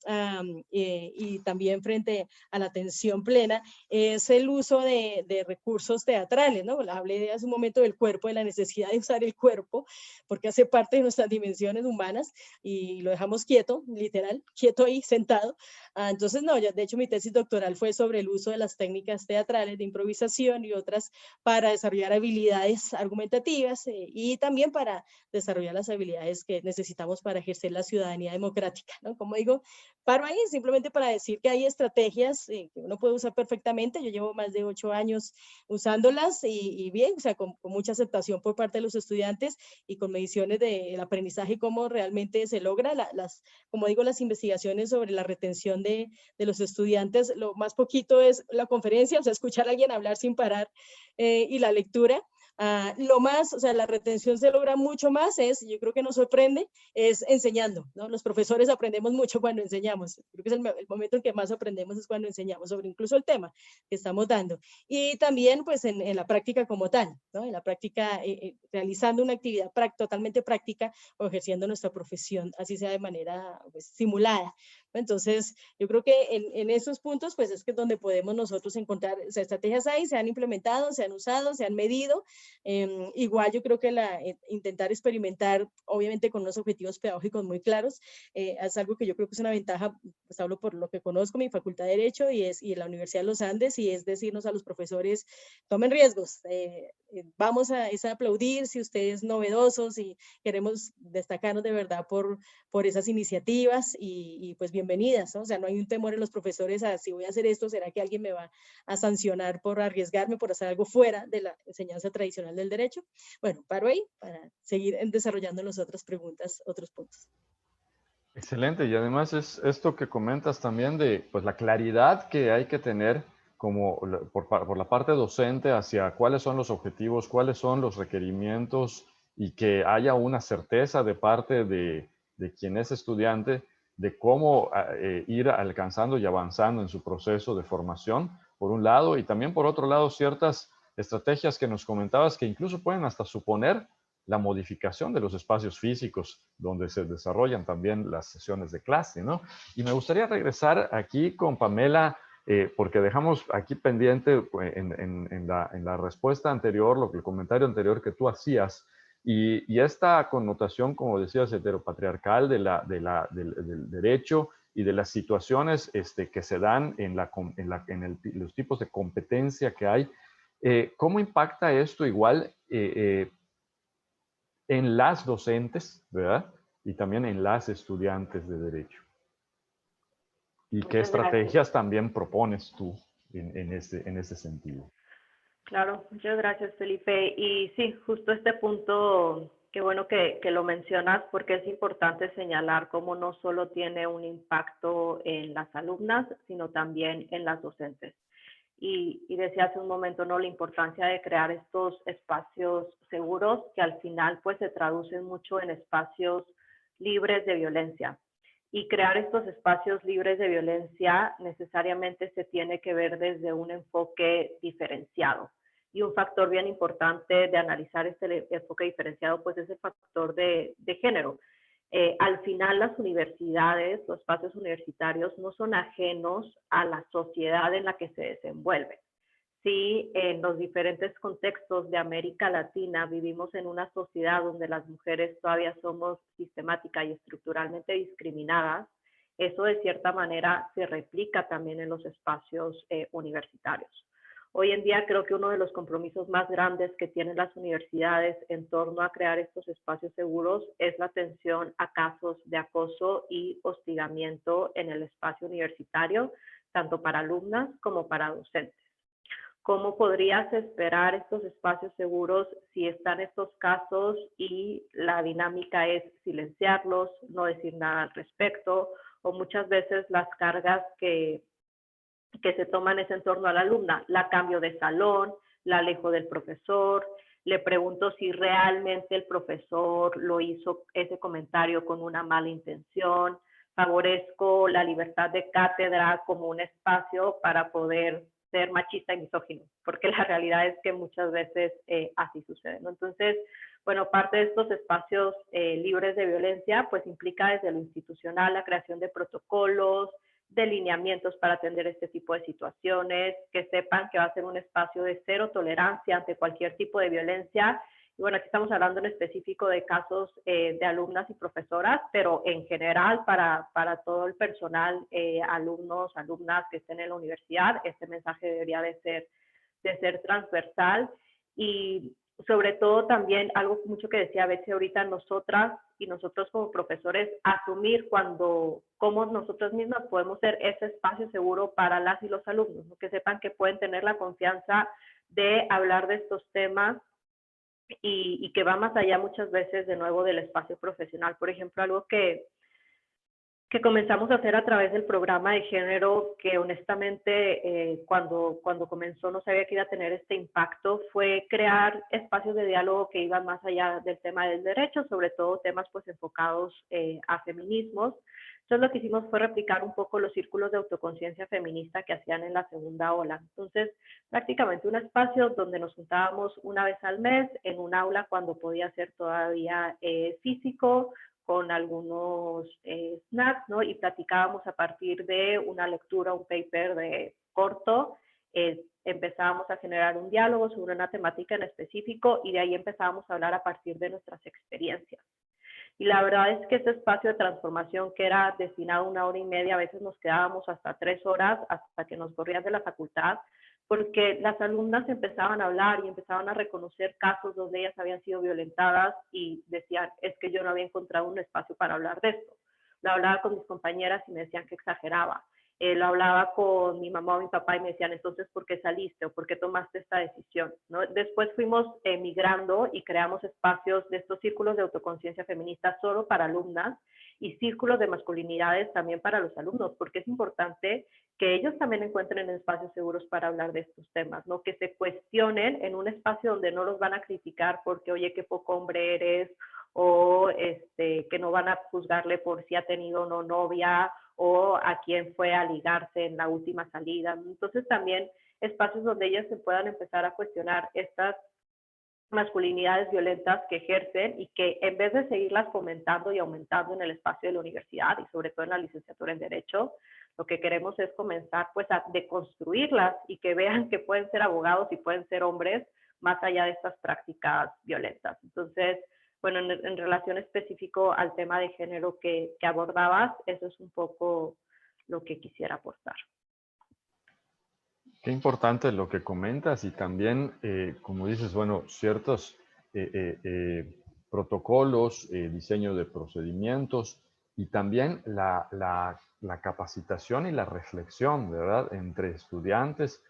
[SPEAKER 2] y también frente a la atención plena, es el uso de recursos teatrales, ¿no? Hablé hace un momento del cuerpo, de la necesidad de usar el cuerpo, porque hace parte de nuestras dimensiones humanas y lo dejamos quieto, literal, quieto ahí, sentado. Entonces, no, de hecho mi tesis doctoral fue sobre el uso de las técnicas teatrales de improvisación y otras para desarrollar habilidades argumentativas y también para desarrollar las habilidades que necesitamos para ejercer la ciudadanía democrática, ¿no? Como digo, paro ahí simplemente para decir que hay estrategias que uno puede usar perfectamente. Yo llevo más de 8 años usándolas y bien, o sea, con mucha aceptación por parte de los estudiantes y con mediciones del aprendizaje, cómo realmente se logra como digo, las investigaciones sobre la retención de los estudiantes. Lo más poquito es la conferencia, o sea, escuchar a alguien hablar sin parar y la lectura. Lo más, o sea, la retención se logra mucho más yo creo que nos sorprende, es enseñando, ¿no? Los profesores aprendemos mucho cuando enseñamos. Creo que es el momento en que más aprendemos es cuando enseñamos sobre incluso el tema que estamos dando. Y también, pues, en la práctica como tal, ¿no? En la práctica, realizando una actividad totalmente práctica o ejerciendo nuestra profesión, así sea de manera pues, simulada. Entonces, yo creo que en esos puntos, pues es que es donde podemos nosotros encontrar, o sea, estrategias ahí, se han implementado, se han usado, se han medido. Igual yo creo que intentar experimentar, obviamente con unos objetivos pedagógicos muy claros, es algo que yo creo que es una ventaja, pues hablo por lo que conozco, mi facultad de Derecho y en la Universidad de los Andes, y es decirnos a los profesores, tomen riesgos, vamos a aplaudir si ustedes novedosos y queremos destacarnos de verdad por esas iniciativas y pues bienvenidas, ¿no? O sea, no hay un temor en los profesores a si voy a hacer esto, ¿será que alguien me va a sancionar por arriesgarme, por hacer algo fuera de la enseñanza tradicional del derecho? Bueno, paro ahí para seguir desarrollando las otras preguntas, otros puntos.
[SPEAKER 1] Excelente, y además es esto que comentas también de pues, la claridad que hay que tener como por la parte docente hacia cuáles son los objetivos, cuáles son los requerimientos y que haya una certeza de parte de quien es estudiante de cómo ir alcanzando y avanzando en su proceso de formación, por un lado, y también por otro lado ciertas estrategias que nos comentabas que incluso pueden hasta suponer la modificación de los espacios físicos donde se desarrollan también las sesiones de clase, ¿no? Y me gustaría regresar aquí con Pamela, porque dejamos aquí pendiente en la respuesta anterior, el comentario anterior que tú hacías, y esta connotación, como decías, heteropatriarcal del derecho y de las situaciones que se dan en los tipos de competencia que hay. ¿Cómo impacta esto igual en las docentes, ¿verdad? Y también en las estudiantes de Derecho? ¿Y qué estrategias también propones tú en ese sentido?
[SPEAKER 4] Claro, muchas gracias, Felipe. Y sí, justo este punto, qué bueno que lo mencionas, porque es importante señalar cómo no solo tiene un impacto en las alumnas, sino también en las docentes. Y decía hace un momento, ¿no?, la importancia de crear estos espacios seguros que al final pues se traducen mucho en espacios libres de violencia. Y crear estos espacios libres de violencia necesariamente se tiene que ver desde un enfoque diferenciado. Y un factor bien importante de analizar este enfoque diferenciado pues es el factor de género. Al final las universidades, los espacios universitarios no son ajenos a la sociedad en la que se desenvuelven. Sí, en los diferentes contextos de América Latina vivimos en una sociedad donde las mujeres todavía somos sistemática y estructuralmente discriminadas. Eso de cierta manera se replica también en los espacios universitarios. Hoy en día creo que uno de los compromisos más grandes que tienen las universidades en torno a crear estos espacios seguros es la atención a casos de acoso y hostigamiento en el espacio universitario, tanto para alumnas como para docentes. ¿Cómo podrías esperar estos espacios seguros si están estos casos y la dinámica es silenciarlos, no decir nada al respecto, o muchas veces las cargas que se toman es en torno a la alumna? La cambio de salón, la alejo del profesor, le pregunto si realmente el profesor lo hizo ese comentario con una mala intención, favorezco la libertad de cátedra como un espacio para poder ser machista y misógino, porque la realidad es que muchas veces así sucede, ¿no? Entonces, bueno, parte de estos espacios libres de violencia, pues implica desde lo institucional la creación de protocolos, de lineamientos para atender este tipo de situaciones, que sepan que va a ser un espacio de cero tolerancia ante cualquier tipo de violencia. Y bueno, aquí estamos hablando en específico de casos de alumnas y profesoras, pero en general para todo el personal, alumnos, alumnas que estén en la universidad, este mensaje debería de ser transversal. Y sobre todo también algo mucho que decía Betsy ahorita, nosotras y nosotros como profesores, asumir cómo nosotros mismas podemos ser ese espacio seguro para las y los alumnos, ¿no? Que sepan que pueden tener la confianza de hablar de estos temas y que va más allá muchas veces de nuevo del espacio profesional. Por ejemplo, algo que comenzamos a hacer a través del programa de género, que honestamente cuando comenzó no sabía que iba a tener este impacto, fue crear espacios de diálogo que iban más allá del tema del derecho, sobre todo temas pues enfocados a feminismos. Entonces lo que hicimos fue replicar un poco los círculos de autoconciencia feminista que hacían en la segunda ola. Entonces prácticamente un espacio donde nos juntábamos una vez al mes en un aula cuando podía ser todavía físico, con algunos snacks, ¿no? Y platicábamos a partir de una lectura, un paper de corto, empezábamos a generar un diálogo sobre una temática en específico y de ahí empezábamos a hablar a partir de nuestras experiencias. Y la verdad es que ese espacio de transformación que era destinado a 1 hora y media, a veces nos quedábamos hasta 3 horas, hasta que nos corrían de la facultad, porque las alumnas empezaban a hablar y empezaban a reconocer casos donde ellas habían sido violentadas y decían, es que yo no había encontrado un espacio para hablar de esto. Lo hablaba con mis compañeras y me decían que exageraba. Lo hablaba con mi mamá o mi papá y me decían, entonces, ¿por qué saliste o por qué tomaste esta decisión? ¿No? Después fuimos migrando y creamos espacios de estos círculos de autoconciencia feminista solo para alumnas y círculos de masculinidades también para los alumnos, porque es importante que ellos también encuentren espacios seguros para hablar de estos temas, ¿no? Que se cuestionen en un espacio donde no los van a criticar porque, oye, qué poco hombre eres, o que no van a juzgarle por si ha tenido o no novia, o a quién fue a ligarse en la última salida. Entonces también espacios donde ellas se puedan empezar a cuestionar estas masculinidades violentas que ejercen y que en vez de seguirlas fomentando y aumentando en el espacio de la universidad y sobre todo en la licenciatura en Derecho, lo que queremos es comenzar pues a deconstruirlas y que vean que pueden ser abogados y pueden ser hombres más allá de estas prácticas violentas. Entonces, bueno, en relación específico al tema de género que abordabas, eso es un poco lo que quisiera aportar.
[SPEAKER 1] Qué importante lo que comentas y también, como dices, bueno, ciertos protocolos, diseño de procedimientos y también la capacitación y la reflexión, ¿verdad? Entre estudiantes,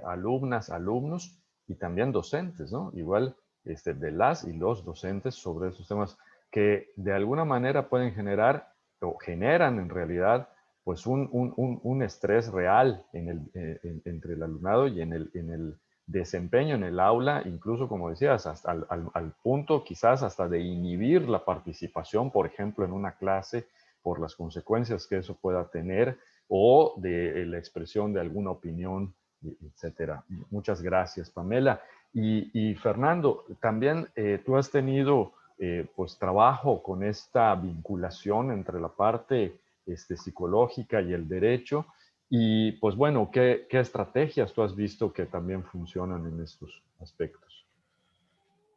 [SPEAKER 1] alumnas, alumnos y también docentes, ¿no? Igual de las y los docentes sobre esos temas que de alguna manera pueden generar o generan en realidad pues un estrés real entre el alumnado y en el desempeño en el aula, incluso como decías, hasta al punto quizás hasta de inhibir la participación, por ejemplo, en una clase por las consecuencias que eso pueda tener o de la expresión de alguna opinión, etcétera. Muchas gracias, Pamela. Y Fernando, también tú has tenido pues trabajo con esta vinculación entre la parte psicológica y el derecho. Y pues bueno, ¿qué estrategias tú has visto que también funcionan en estos aspectos?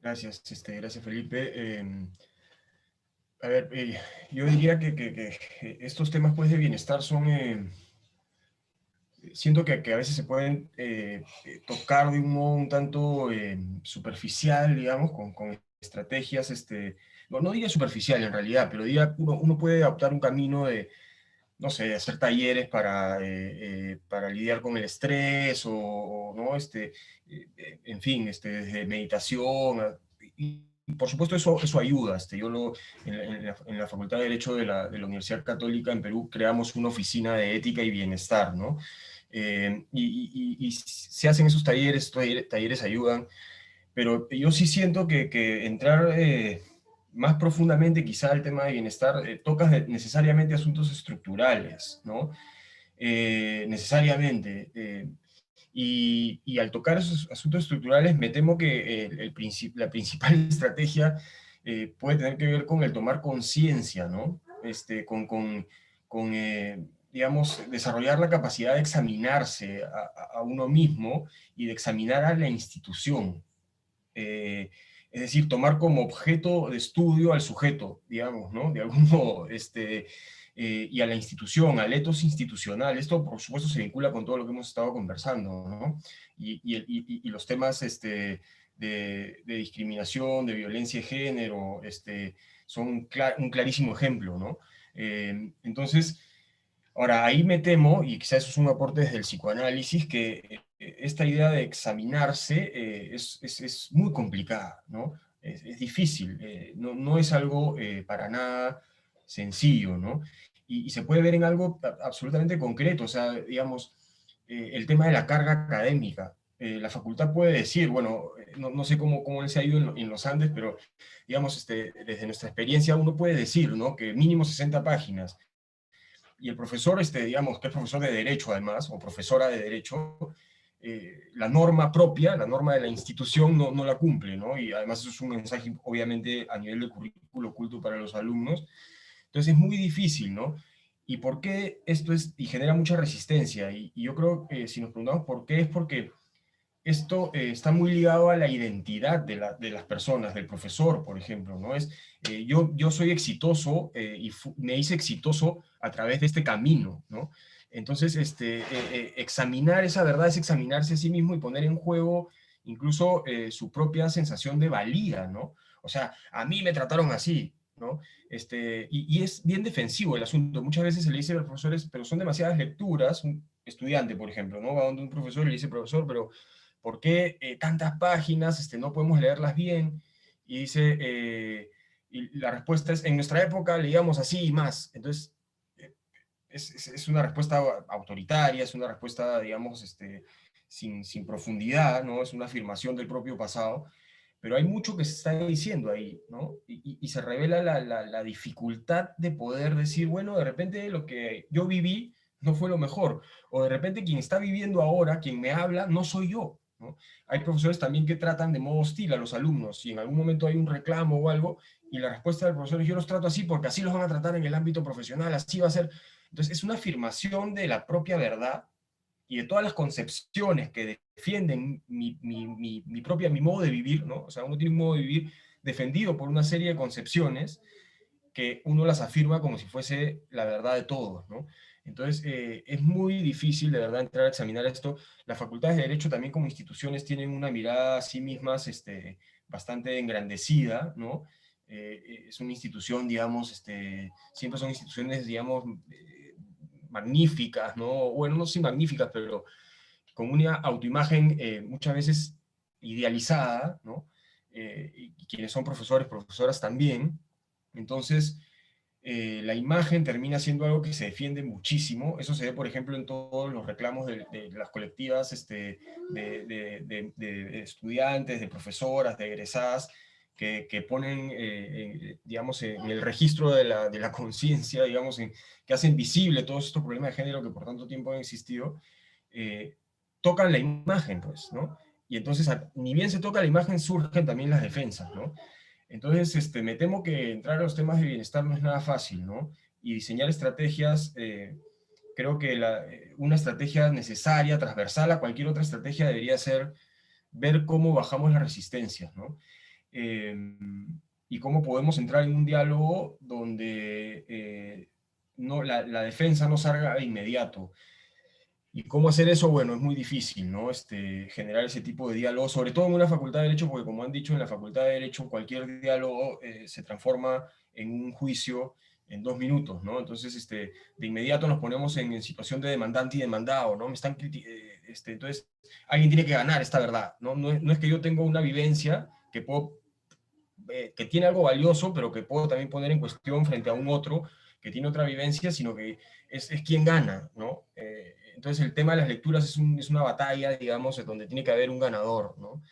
[SPEAKER 3] Gracias, gracias Felipe. A ver, yo diría que estos temas pues, de bienestar son siento que a veces se pueden tocar de un modo un tanto superficial, digamos, con estrategias, no diría superficial en realidad, pero diría uno puede adoptar un camino de, no sé, hacer talleres para lidiar con el estrés ¿no? En fin, desde meditación. Y por supuesto eso ayuda. En la Facultad de Derecho de la Universidad Católica en Perú creamos una oficina de ética y bienestar, ¿no? Y se hacen esos talleres, talleres ayudan, pero yo sí siento que entrar más profundamente quizá al tema de bienestar tocas necesariamente asuntos estructurales, ¿no? Necesariamente. Y al tocar esos asuntos estructurales, me temo que la principal estrategia puede tener que ver con el tomar conciencia, ¿no? Digamos, desarrollar la capacidad de examinarse a uno mismo y de examinar a la institución. Es decir, tomar como objeto de estudio al sujeto, digamos, ¿no? De algún modo, y a la institución, al etos institucional. Esto, por supuesto, se vincula con todo lo que hemos estado conversando, ¿no? Y los temas de discriminación, de violencia de género, son un clarísimo ejemplo, ¿no? Entonces, ahora, ahí me temo, y quizás eso es un aporte desde el psicoanálisis, que esta idea de examinarse es muy complicada, ¿no? Es difícil, no es algo para nada sencillo, ¿no? Y se puede ver en algo absolutamente concreto, o sea, digamos, el tema de la carga académica. La facultad puede decir, bueno, no sé cómo se ha ido en los Andes, pero digamos, desde nuestra experiencia uno puede decir, ¿no? Que mínimo 60 páginas, y el profesor, digamos, que es profesor de Derecho además, o profesora de Derecho, la norma propia, la norma de la institución no la cumple, ¿no? Y además eso es un mensaje, obviamente, a nivel de currículo oculto para los alumnos. Entonces es muy difícil, ¿no? ¿Y por qué esto y genera mucha resistencia? Y yo creo que si nos preguntamos por qué, es porque esto está muy ligado a la identidad de las personas, del profesor, por ejemplo, ¿no? Yo soy exitoso me hice exitoso a través de este camino, ¿no? Entonces, examinar esa verdad es examinarse a sí mismo y poner en juego incluso su propia sensación de valía, ¿no? O sea, a mí me trataron así, ¿no? Y es bien defensivo el asunto. Muchas veces se le dice a los profesores, pero son demasiadas lecturas. Un estudiante, por ejemplo, ¿no? Va donde un profesor y le dice, profesor, pero ¿por qué tantas páginas? No podemos leerlas bien. Y dice, y la respuesta es, en nuestra época leíamos así y más. Entonces, es una respuesta autoritaria, es una respuesta, digamos, sin profundidad, ¿no? Es una afirmación del propio pasado, pero hay mucho que se está diciendo ahí, ¿no? Y se revela la dificultad de poder decir, bueno, de repente lo que yo viví no fue lo mejor, o de repente quien está viviendo ahora, quien me habla, no soy yo, ¿no? Hay profesores también que tratan de modo hostil a los alumnos, si en algún momento hay un reclamo o algo, y la respuesta del profesor es, yo los trato así porque así los van a tratar en el ámbito profesional, así va a ser. Entonces es una afirmación de la propia verdad y de todas las concepciones que defienden mi modo de vivir, ¿no? O sea, uno tiene un modo de vivir defendido por una serie de concepciones que uno las afirma como si fuese la verdad de todos, ¿no? Entonces, es muy difícil de verdad entrar a examinar esto. Las facultades de Derecho también como instituciones tienen una mirada a sí mismas bastante engrandecida, ¿no? Es una institución, digamos, siempre son instituciones, digamos, magníficas, ¿no? Bueno, no sé si magníficas, pero con una autoimagen muchas veces idealizada, ¿no? Y quienes son profesores, profesoras también. Entonces, la imagen termina siendo algo que se defiende muchísimo. Eso se ve, por ejemplo, en todos los reclamos de las colectivas de estudiantes, de profesoras, de egresadas, que ponen, digamos, en el registro de la conciencia, digamos, que hacen visible todos estos problemas de género que por tanto tiempo han existido, eh, tocan la imagen, pues, ¿no? Y entonces, ni bien se toca la imagen, surgen también las defensas, ¿no? Entonces, me temo que entrar a los temas de bienestar no es nada fácil, ¿no? Y diseñar estrategias, creo que una estrategia necesaria, transversal a cualquier otra estrategia debería ser ver cómo bajamos las resistencias, ¿no? Eh, y cómo podemos entrar en un diálogo donde la defensa no salga de inmediato. ¿Y cómo hacer eso? Bueno, es muy difícil, ¿no? Generar ese tipo de diálogo, sobre todo en una facultad de Derecho, porque como han dicho, en la facultad de Derecho cualquier diálogo se transforma en un juicio en 2 minutos, ¿no? Entonces, de inmediato nos ponemos en situación de demandante y demandado, ¿no? Entonces, alguien tiene que ganar esta verdad, ¿no? No es que yo tenga una vivencia que que tiene algo valioso, pero que puedo también poner en cuestión frente a un otro que tiene otra vivencia, sino que es quien gana, ¿no? Entonces el tema de las lecturas es una batalla, digamos, donde tiene que haber un ganador, ¿no?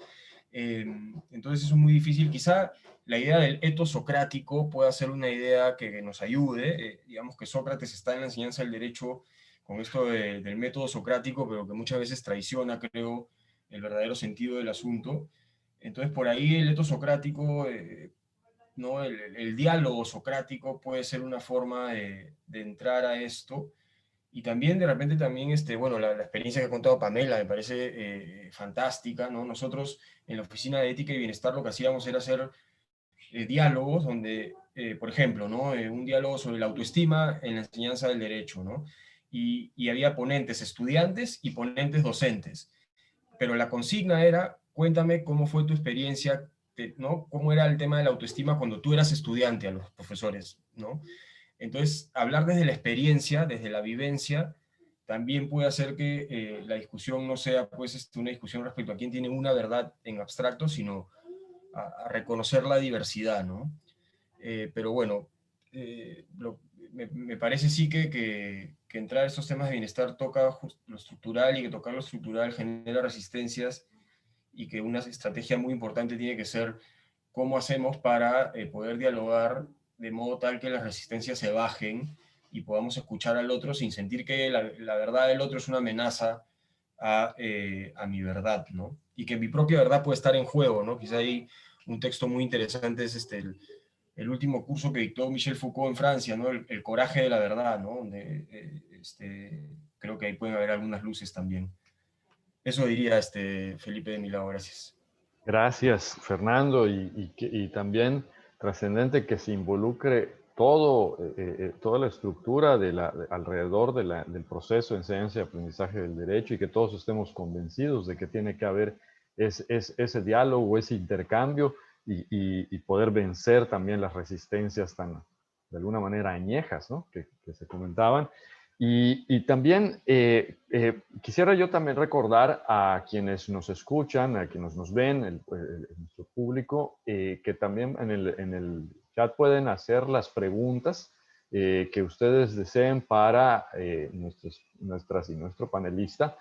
[SPEAKER 3] Entonces eso es muy difícil. Quizá la idea del etos socrático pueda ser una idea que nos ayude. Digamos que Sócrates está en la enseñanza del derecho con esto del método socrático, pero que muchas veces traiciona, creo, el verdadero sentido del asunto. Entonces por ahí el etos socrático, ¿no? El diálogo socrático puede ser una forma de entrar a esto. Y también de repente también, bueno, la experiencia que ha contado Pamela me parece fantástica, ¿no? Nosotros en la Oficina de Ética y Bienestar lo que hacíamos era hacer diálogos donde, por ejemplo, ¿no? Un diálogo sobre la autoestima en la enseñanza del derecho, ¿no? Y había ponentes estudiantes y ponentes docentes. Pero la consigna era, cuéntame cómo fue tu experiencia, ¿no? ¿Cómo era el tema de la autoestima cuando tú eras estudiante a los profesores, ¿no? Entonces, hablar desde la experiencia, desde la vivencia, también puede hacer que la discusión no sea pues una discusión respecto a quién tiene una verdad en abstracto, sino a reconocer la diversidad, ¿no? Pero bueno, me parece sí que entrar a estos temas de bienestar toca lo estructural, y que tocar lo estructural genera resistencias, y que una estrategia muy importante tiene que ser cómo hacemos para poder dialogar de modo tal que las resistencias se bajen y podamos escuchar al otro sin sentir que la verdad del otro es una amenaza a mi verdad, ¿no? Y que mi propia verdad puede estar en juego, ¿no? Quizá hay un texto muy interesante, es el último curso que dictó Michel Foucault en Francia, ¿no? El coraje de la verdad, ¿no? Donde creo que ahí pueden haber algunas luces también. Eso diría Felipe de mi lado, gracias.
[SPEAKER 1] Gracias, Fernando, y también trascendente que se involucre toda la estructura alrededor del proceso de enseñanza y aprendizaje del derecho, y que todos estemos convencidos de que tiene que haber ese diálogo, ese intercambio, y poder vencer también las resistencias tan, de alguna manera, añejas, ¿no? que se comentaban. Y también quisiera yo también recordar a quienes nos escuchan, a quienes nos ven, nuestro público, que también en el chat pueden hacer las preguntas que ustedes deseen para nuestras y nuestro panelista,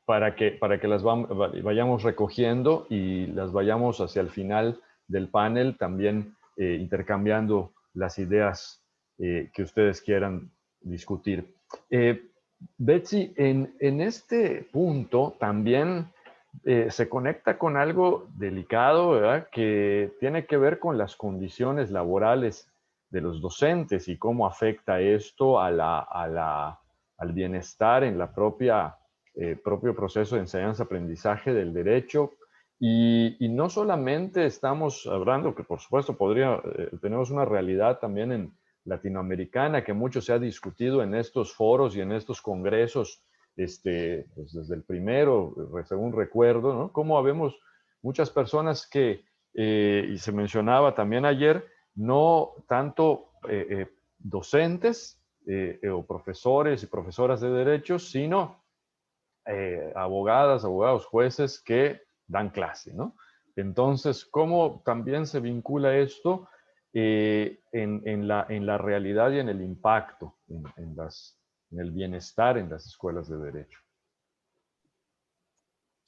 [SPEAKER 1] para que las vayamos recogiendo y las vayamos hacia el final del panel también intercambiando las ideas que ustedes quieran discutir. Betsy, en este punto también se conecta con algo delicado, ¿verdad? Que tiene que ver con las condiciones laborales de los docentes y cómo afecta esto al bienestar en la propio proceso de enseñanza-aprendizaje del derecho. Y no solamente estamos hablando, que por supuesto tenemos una realidad también en latinoamericana que mucho se ha discutido en estos foros y en estos congresos, pues desde el primero, según recuerdo, ¿no? Cómo habemos muchas personas que, y se mencionaba también ayer, no tanto docentes o profesores y profesoras de derechos, sino abogadas, abogados, jueces que dan clase, ¿no? Entonces, ¿cómo también se vincula esto en la realidad y en el impacto, en el bienestar en las escuelas de derecho?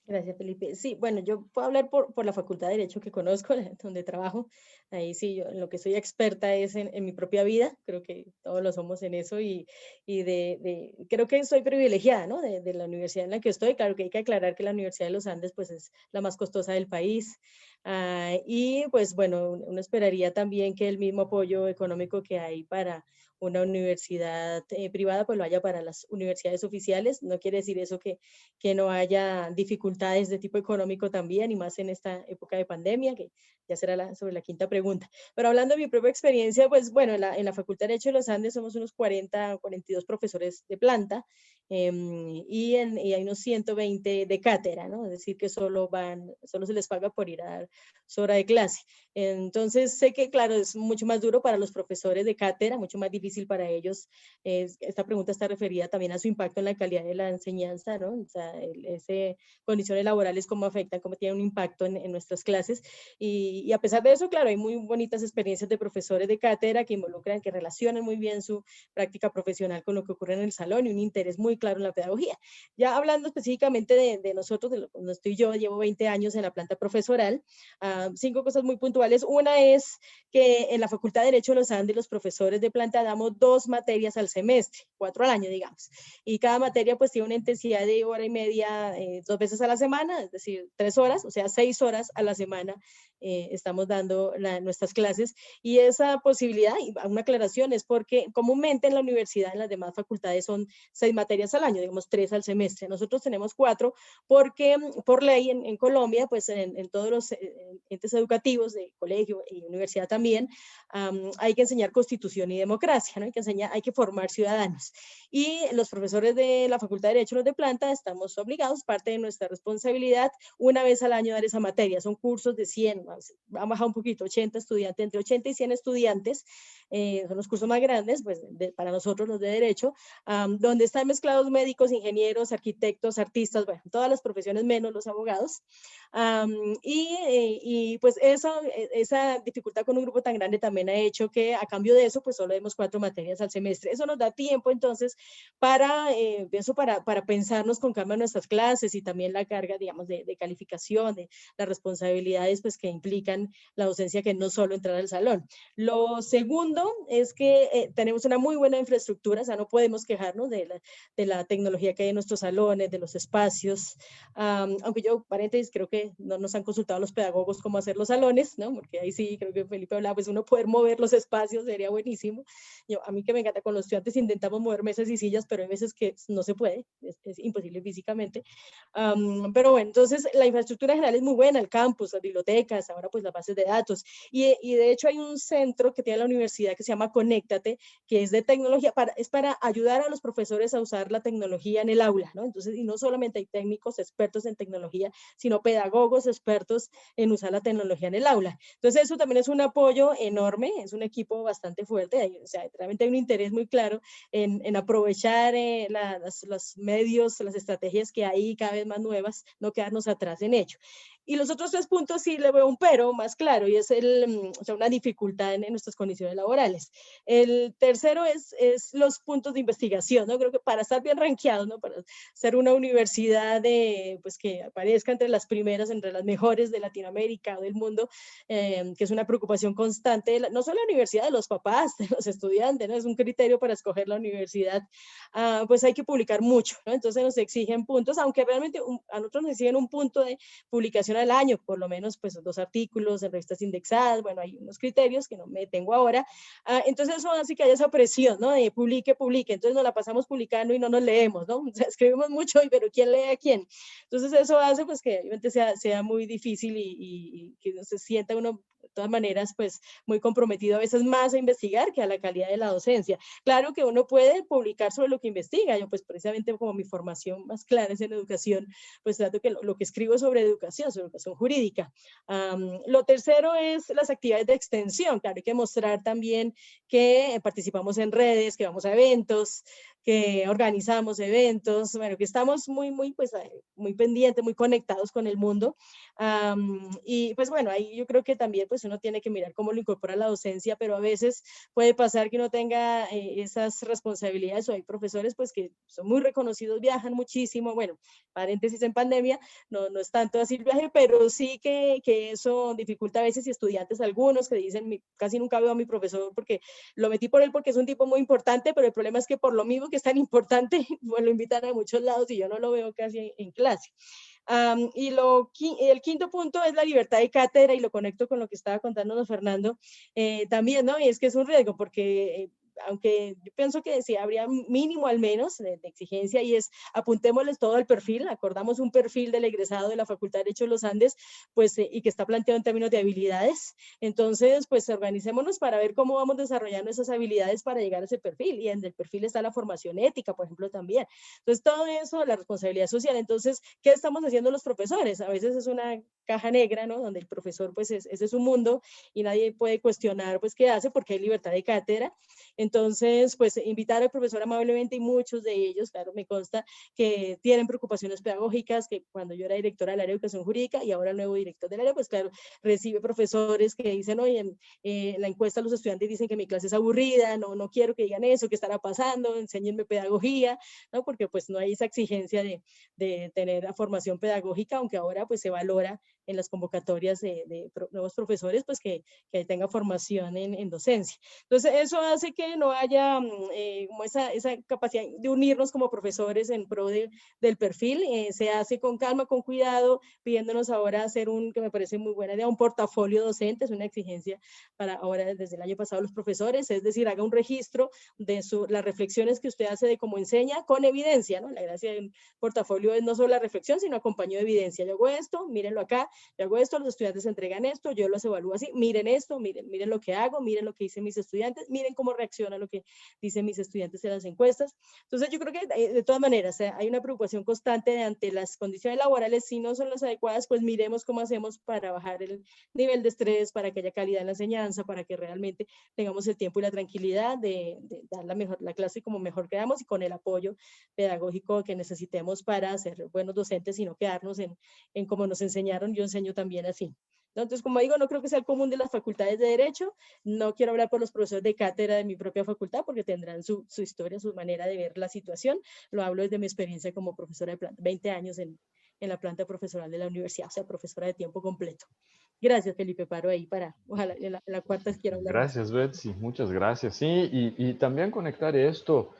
[SPEAKER 2] Gracias, Felipe. Sí, bueno, yo puedo hablar por la Facultad de Derecho que conozco, donde trabajo. Ahí sí, yo en lo que soy experta es en mi propia vida. Creo que todos lo somos en eso, y creo que soy privilegiada, ¿no? De la universidad en la que estoy. Claro que hay que aclarar que la Universidad de los Andes pues es la más costosa del país. Y pues bueno, uno esperaría también que el mismo apoyo económico que hay para una universidad privada, pues lo haya para las universidades oficiales. No quiere decir eso que no haya dificultades de tipo económico también, y más en esta época de pandemia, que ya será sobre la quinta pregunta. Pero hablando de mi propia experiencia, pues bueno, en la Facultad de Derecho de los Andes somos unos 42 profesores de planta, y hay unos 120 de cátedra, ¿no? Es decir, que solo se les paga por ir a dar su hora de clase. Entonces, sé que, claro, es mucho más duro para los profesores de cátedra, mucho más difícil para ellos. Esta pregunta está referida también a su impacto en la calidad de la enseñanza, ¿no? O sea, condiciones laborales, cómo afectan, cómo tienen un impacto en nuestras clases. Y a pesar de eso, claro, hay muy bonitas experiencias de profesores de cátedra que involucran, que relacionan muy bien su práctica profesional con lo que ocurre en el salón y un interés muy claro en la pedagogía. Ya hablando específicamente de nosotros, de donde estoy yo, llevo 20 años en la planta profesoral. 5 cosas muy puntuales. Una es que en la Facultad de Derecho de los Andes, los profesores de planta damos 2 materias al semestre, 4 al año, digamos. Y cada materia pues tiene una intensidad de hora y media, 2 veces a la semana, es decir, 3 horas, o sea, 6 horas a la semana estamos dando nuestras clases. Y esa posibilidad, y una aclaración, es porque comúnmente en la universidad, en las demás facultades son 6 materias al año, digamos 3 al semestre. Nosotros tenemos 4 porque por ley en Colombia, pues en todos los entes educativos de colegio y universidad también, hay que enseñar constitución y democracia, ¿no? Hay que formar ciudadanos. Y los profesores de la Facultad de Derecho, los de planta, estamos obligados, parte de nuestra responsabilidad, una vez al año dar esa materia. Son cursos de 100, han bajado un poquito, 80 estudiantes, entre 80 y 100 estudiantes, son los cursos más grandes, pues para nosotros los de Derecho, donde están mezclados médicos, ingenieros, arquitectos, artistas, bueno, todas las profesiones menos los abogados. Y pues esa dificultad con un grupo tan grande también ha hecho que a cambio de eso, pues solo demos 4 materias al semestre. Eso nos da tiempo entonces para pensarnos con calma en nuestras clases y también la carga, digamos, de calificación, de las responsabilidades pues que implican la docencia, que no solo entrar al salón. Lo segundo es que tenemos una muy buena infraestructura, o sea, no podemos quejarnos de la tecnología que hay en nuestros salones, de los espacios, aunque yo, paréntesis, creo que no nos han consultado los pedagogos cómo hacer los salones, ¿no? Porque ahí sí, creo que Felipe hablaba, pues uno poder mover los espacios sería buenísimo. A mí que me encanta, con los estudiantes intentamos mover mesas y sillas, pero hay veces que no se puede, es imposible físicamente. Pero bueno, entonces la infraestructura general es muy buena, el campus, las bibliotecas, ahora pues las bases de datos. Y de hecho hay un centro que tiene la universidad que se llama Conéctate, que es de tecnología, es para ayudar a los profesores a usar la tecnología en el aula, ¿no? Entonces, y no solamente hay técnicos expertos en tecnología, sino pedagogos expertos en usar la tecnología en el aula. Entonces, eso también es un apoyo enorme, es un equipo bastante fuerte, o sea, realmente hay un interés muy claro en aprovechar los medios, las estrategias que hay cada vez más nuevas, no quedarnos atrás en ello. Y los otros 3 puntos sí le veo un pero más claro, y es o sea, una dificultad en nuestras condiciones laborales. El tercero es los puntos de investigación, ¿no? Creo que para estar bien rankeados, ¿no? Para ser una universidad pues que aparezca entre las primeras, entre las mejores de Latinoamérica o del mundo, que es una preocupación constante, no solo la universidad, de los papás, de los estudiantes, ¿no? Es un criterio para escoger la universidad, pues hay que publicar mucho, ¿no? Entonces nos exigen puntos, aunque realmente a nosotros nos exigen un punto de publicación al año, por lo menos pues 2 artículos en revistas indexadas, bueno, hay unos criterios que no me tengo ahora, entonces eso hace que haya esa presión, ¿no? De publique, entonces nos la pasamos publicando y no nos leemos, ¿no? O sea, escribimos mucho, pero ¿quién lee a quién? Entonces eso hace pues que obviamente sea muy difícil y que se sienta uno de todas maneras pues muy comprometido a veces más a investigar que a la calidad de la docencia. Claro que uno puede publicar sobre lo que investiga, yo pues precisamente como mi formación más clara es en educación, pues trato que lo que escribo sobre educación jurídica. Lo tercero es las actividades de extensión, claro, hay que mostrar también que participamos en redes, que vamos a eventos, que organizamos eventos, bueno, que estamos pues, muy pendientes, muy conectados con el mundo. Y pues bueno, ahí yo creo que también pues uno tiene que mirar cómo lo incorpora la docencia, pero a veces puede pasar que uno tenga esas responsabilidades, o hay profesores pues que son muy reconocidos, viajan muchísimo, bueno, paréntesis, en pandemia, no es tanto así el viaje, pero sí que eso dificulta a veces, y estudiantes algunos que dicen, casi nunca veo a mi profesor porque lo metí por él porque es un tipo muy importante, pero el problema es que por lo mismo que es tan importante, pues lo invitan a muchos lados y yo no lo veo casi en clase. Y el quinto punto es la libertad de cátedra, y lo conecto con lo que estaba contándonos Fernando también, ¿no? Y es que es un riesgo porque aunque yo pienso que sí habría mínimo al menos de exigencia, y es apuntémosles todo al perfil, acordamos un perfil del egresado de la Facultad de Derecho de los Andes, pues, y que está planteado en términos de habilidades. Entonces, pues organicémonos para ver cómo vamos desarrollando esas habilidades para llegar a ese perfil, y en el perfil está la formación ética, por ejemplo, también. Entonces, todo eso, la responsabilidad social. Entonces, ¿qué estamos haciendo los profesores? A veces es una caja negra, ¿no? Donde el profesor, pues, ese es su mundo y nadie puede cuestionar, pues, qué hace, porque hay libertad de cátedra. Entonces, pues, invitar al profesor amablemente, y muchos de ellos, claro, me consta que tienen preocupaciones pedagógicas, que cuando yo era directora del área de educación jurídica y ahora el nuevo director del área, pues, claro, recibe profesores que dicen, oye, en la encuesta los estudiantes dicen que mi clase es aburrida, no quiero que digan eso, ¿qué estará pasando? Enséñenme pedagogía, ¿no? Porque pues no hay esa exigencia de tener la formación pedagógica, aunque ahora pues se valora en las convocatorias de nuevos profesores, pues que tenga formación en docencia. Entonces eso hace que no haya como esa capacidad de unirnos como profesores en pro del perfil. Se hace con calma, con cuidado, pidiéndonos ahora hacer que me parece muy buena idea, un portafolio docente. Es una exigencia para ahora, desde el año pasado, los profesores, es decir, haga un registro de las reflexiones que usted hace de cómo enseña, con evidencia, ¿no? La gracia del portafolio es no solo la reflexión, sino acompañado de evidencia. Yo hago esto, mírenlo acá, yo hago esto, los estudiantes entregan esto, yo los evalúo así, miren esto, miren lo que hago, miren lo que dicen mis estudiantes, miren cómo reacciona lo que dicen mis estudiantes en las encuestas. Entonces yo creo que de todas maneras hay una preocupación constante ante las condiciones laborales. Si no son las adecuadas, pues miremos cómo hacemos para bajar el nivel de estrés, para que haya calidad en la enseñanza, para que realmente tengamos el tiempo y la tranquilidad de dar la clase como mejor queramos, y con el apoyo pedagógico que necesitemos para ser buenos docentes y no quedarnos en cómo nos enseñaron. Yo enseño también así. Entonces, como digo, no creo que sea el común de las facultades de Derecho. No quiero hablar por los profesores de cátedra de mi propia facultad, porque tendrán su historia, su manera de ver la situación. Lo hablo desde mi experiencia como profesora de planta, 20 años en la planta profesoral de la universidad, o sea, profesora de tiempo completo. Gracias, Felipe. Paro ahí para, ojalá, en la cuarta quiero hablar más.
[SPEAKER 1] Gracias, Betsy. Muchas gracias. Sí, y también conectar esto,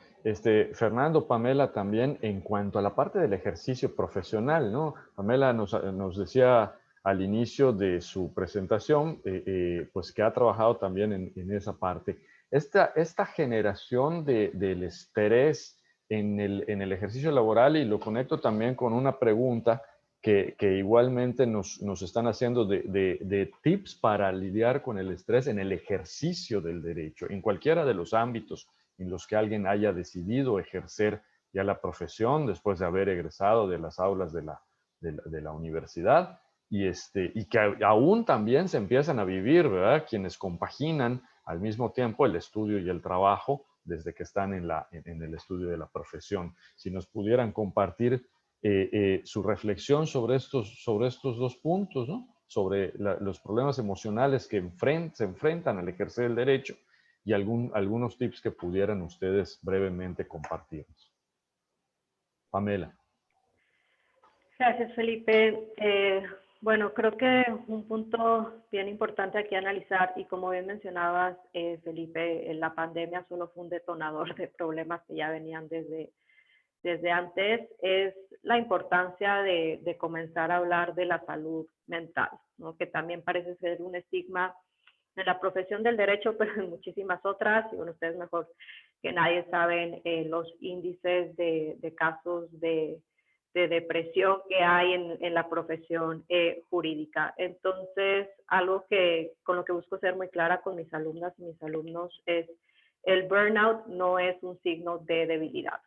[SPEAKER 1] Fernando, Pamela, también en cuanto a la parte del ejercicio profesional, ¿no? Pamela nos decía al inicio de su presentación, pues que ha trabajado también en esa parte. Esta generación del estrés en el ejercicio laboral, y lo conecto también con una pregunta que igualmente nos están haciendo de tips para lidiar con el estrés en el ejercicio del derecho, en cualquiera de los ámbitos en los que alguien haya decidido ejercer ya la profesión después de haber egresado de las aulas de la universidad, y que aún también se empiezan a vivir, ¿verdad? Quienes compaginan al mismo tiempo el estudio y el trabajo desde que están en el estudio de la profesión. Si nos pudieran compartir su reflexión sobre estos dos puntos, ¿no? Sobre los problemas emocionales que se enfrentan al ejercer el derecho, y algunos tips que pudieran ustedes brevemente compartirnos. Pamela.
[SPEAKER 4] Gracias, Felipe. Bueno, creo que un punto bien importante aquí a analizar, y como bien mencionabas, Felipe, la pandemia solo fue un detonador de problemas que ya venían desde antes, es la importancia de comenzar a hablar de la salud mental, ¿no? Que también parece ser un estigma en la profesión del derecho, pero en muchísimas otras. Y bueno, ustedes mejor que nadie saben los índices de casos de depresión que hay en la profesión jurídica. Entonces, algo con lo que busco ser muy clara con mis alumnas y mis alumnos es: el burnout no es un signo de debilidad.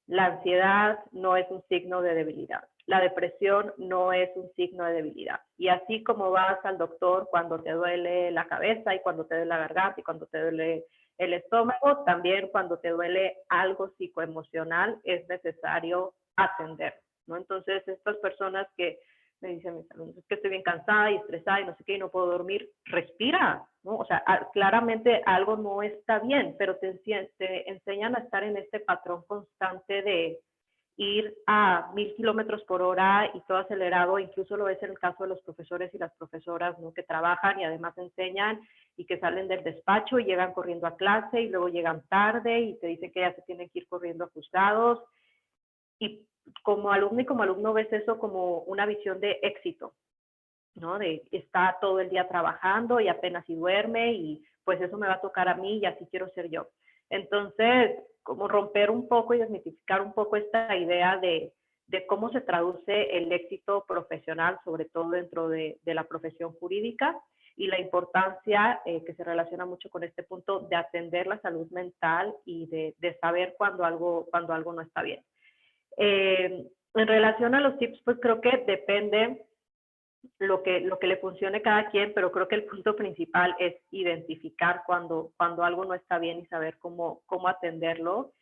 [SPEAKER 4] La ansiedad no es un signo de debilidad. La depresión no es un signo de debilidad. Y así como vas al doctor cuando te duele la cabeza, y cuando te duele la garganta, y cuando te duele el estómago, también cuando te duele algo psicoemocional es necesario atender, ¿no? Entonces, estas personas que me dicen mis alumnos, es que estoy bien cansada y estresada y no sé qué, y no puedo dormir, respira, ¿no? O sea, claramente algo no está bien, pero te enseñan a estar en este patrón constante de ir a 1000 kilómetros por hora y todo acelerado. Incluso lo ves en el caso de los profesores y las profesoras, ¿no? Que trabajan y además enseñan, y que salen del despacho y llegan corriendo a clase, y luego llegan tarde y te dicen que ya se tienen que ir corriendo a juzgados. Y como alumno y como alumno ves eso como una visión de éxito, ¿no? De está todo el día trabajando y apenas si duerme, y pues eso me va a tocar a mí y así quiero ser yo. Entonces, como romper un poco y desmitificar un poco esta idea de cómo se traduce el éxito profesional, sobre todo dentro de la profesión jurídica, y la importancia que se relaciona mucho con este punto de atender la salud mental y de saber cuando algo no está bien. En relación a los tips, pues creo que depende lo que le funcione a cada quien, pero creo que el punto principal es identificar cuando algo no está bien y saber cómo atenderlo.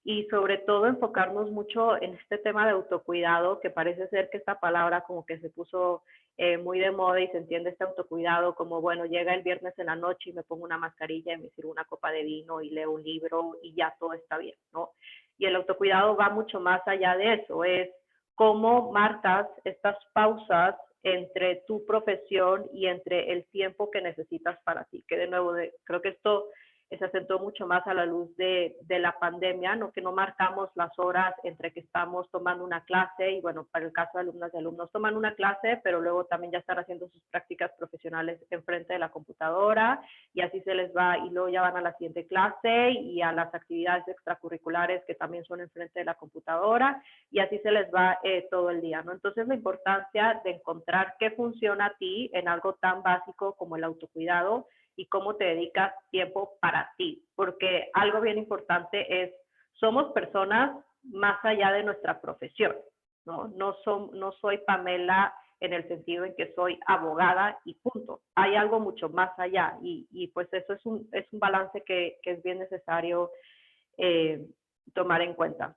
[SPEAKER 4] Y sobre todo enfocarnos mucho en este tema de autocuidado, que parece ser que esta palabra como que se puso muy de moda y se entiende este autocuidado como, bueno, llega el viernes en la noche y me pongo una mascarilla y me sirvo una copa de vino y leo un libro y ya todo está bien, ¿no? Y el autocuidado va mucho más allá de eso, es cómo marcas estas pausas entre tu profesión y entre el tiempo que necesitas para ti, que de nuevo creo que esto se acentuó mucho más a la luz de la pandemia, ¿no? Que no marcamos las horas entre que estamos tomando una clase y bueno, para el caso de alumnas y alumnos toman una clase, pero luego también ya están haciendo sus prácticas profesionales enfrente de la computadora y así se les va y luego ya van a la siguiente clase y a las actividades extracurriculares que también son enfrente de la computadora y así se les va todo el día, ¿no? Entonces la importancia de encontrar qué funciona a ti en algo tan básico como el autocuidado y cómo te dedicas tiempo para ti, porque algo bien importante es, somos personas más allá de nuestra profesión, ¿no? No soy Pamela en el sentido en que soy abogada y punto. Hay algo mucho más allá y pues eso es un balance que es bien necesario tomar en cuenta.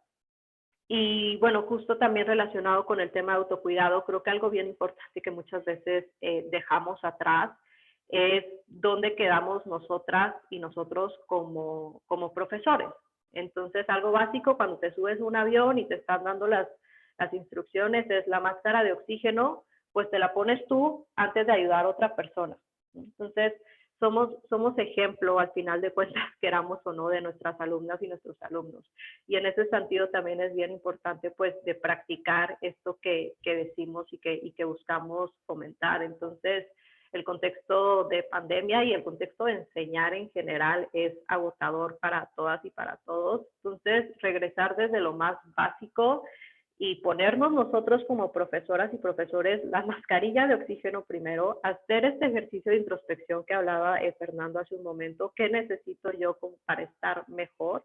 [SPEAKER 4] Y bueno, justo también relacionado con el tema de autocuidado, creo que algo bien importante que muchas veces dejamos atrás es dónde quedamos nosotras y nosotros como profesores. Entonces, algo básico cuando te subes a un avión y te están dando las instrucciones es la máscara de oxígeno, pues te la pones tú antes de ayudar a otra persona. Entonces, somos ejemplo al final de cuentas, queramos o no, de nuestras alumnas y nuestros alumnos. Y en ese sentido también es bien importante pues de practicar esto que decimos y que buscamos fomentar. Entonces, el contexto de pandemia y el contexto de enseñar en general es agotador para todas y para todos. Entonces, regresar desde lo más básico y ponernos nosotros como profesoras y profesores la mascarilla de oxígeno primero, hacer este ejercicio de introspección que hablaba Fernando hace un momento, ¿qué necesito yo para estar mejor?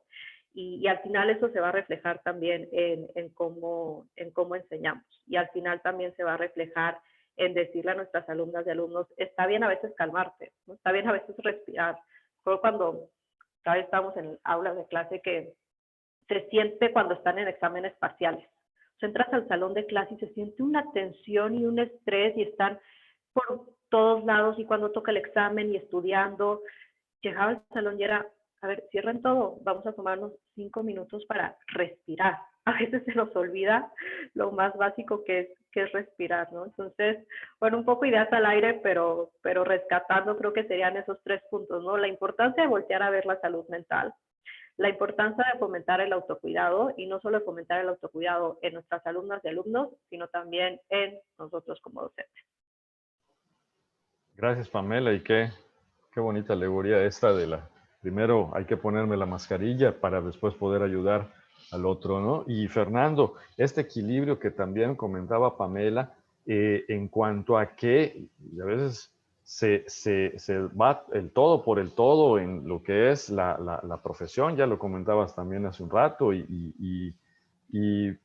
[SPEAKER 4] Y al final eso se va a reflejar también en cómo enseñamos. Y al final también se va a reflejar en decirle a nuestras alumnas y alumnos, está bien a veces calmarte, ¿no? Está bien a veces respirar. Fue cuando cada vez estamos en aulas de clase que se siente cuando están en exámenes parciales. O sea, entras al salón de clase y se siente una tensión y un estrés y están por todos lados y cuando toca el examen y estudiando, llegaba al salón y era, a ver, cierren todo, vamos a tomarnos 5 minutos para respirar. A veces se nos olvida lo más básico que es respirar, ¿no? Entonces, bueno, un poco ideas al aire, pero rescatando creo que serían esos 3 puntos, ¿no? La importancia de voltear a ver la salud mental, la importancia de fomentar el autocuidado y no solo de fomentar el autocuidado en nuestras alumnas y alumnos, sino también en nosotros como docentes.
[SPEAKER 1] Gracias, Pamela, y qué bonita alegoría esta de primero hay que ponerme la mascarilla para después poder ayudar al otro, ¿no? Y Fernando, este equilibrio que también comentaba Pamela, en cuanto a que a veces se va el todo por el todo en lo que es la profesión, ya lo comentabas también hace un rato, y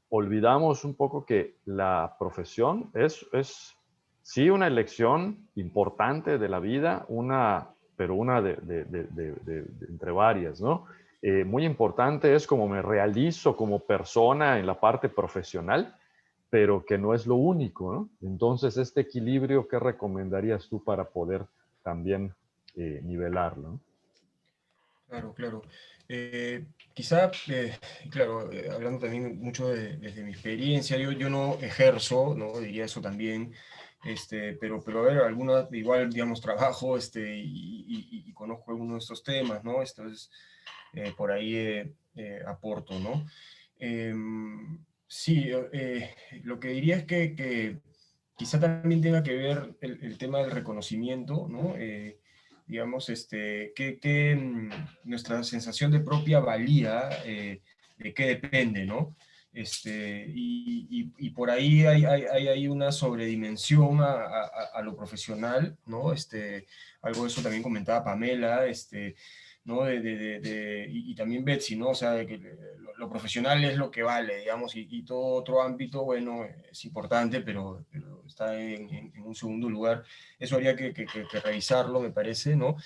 [SPEAKER 1] olvidamos un poco que la profesión es sí una elección importante de la vida, pero una entre varias, ¿no? Muy importante es cómo me realizo como persona en la parte profesional, pero que no es lo único, ¿no? Entonces, este equilibrio, ¿qué recomendarías tú para poder también nivelarlo, ¿no?
[SPEAKER 3] Claro, claro. Quizá, claro, hablando también mucho desde mi experiencia, yo no ejerzo, ¿no? Diría eso también, pero a ver, igual, digamos, trabajo, y conozco algunos de estos temas, ¿no? Entonces, por ahí aporto, ¿no? Sí, lo que diría es que quizá también tenga que ver el tema del reconocimiento, ¿no? digamos, nuestra sensación de propia valía, de qué depende, ¿no? Y por ahí hay una sobredimensión a lo profesional, ¿no? Algo de eso también comentaba Pamela, ¿no? Y también Betsy, ¿no? O sea, de que lo profesional es lo que vale, digamos, y todo otro ámbito, bueno, es importante, pero está en un segundo lugar. Eso habría que revisarlo, me parece, ¿no?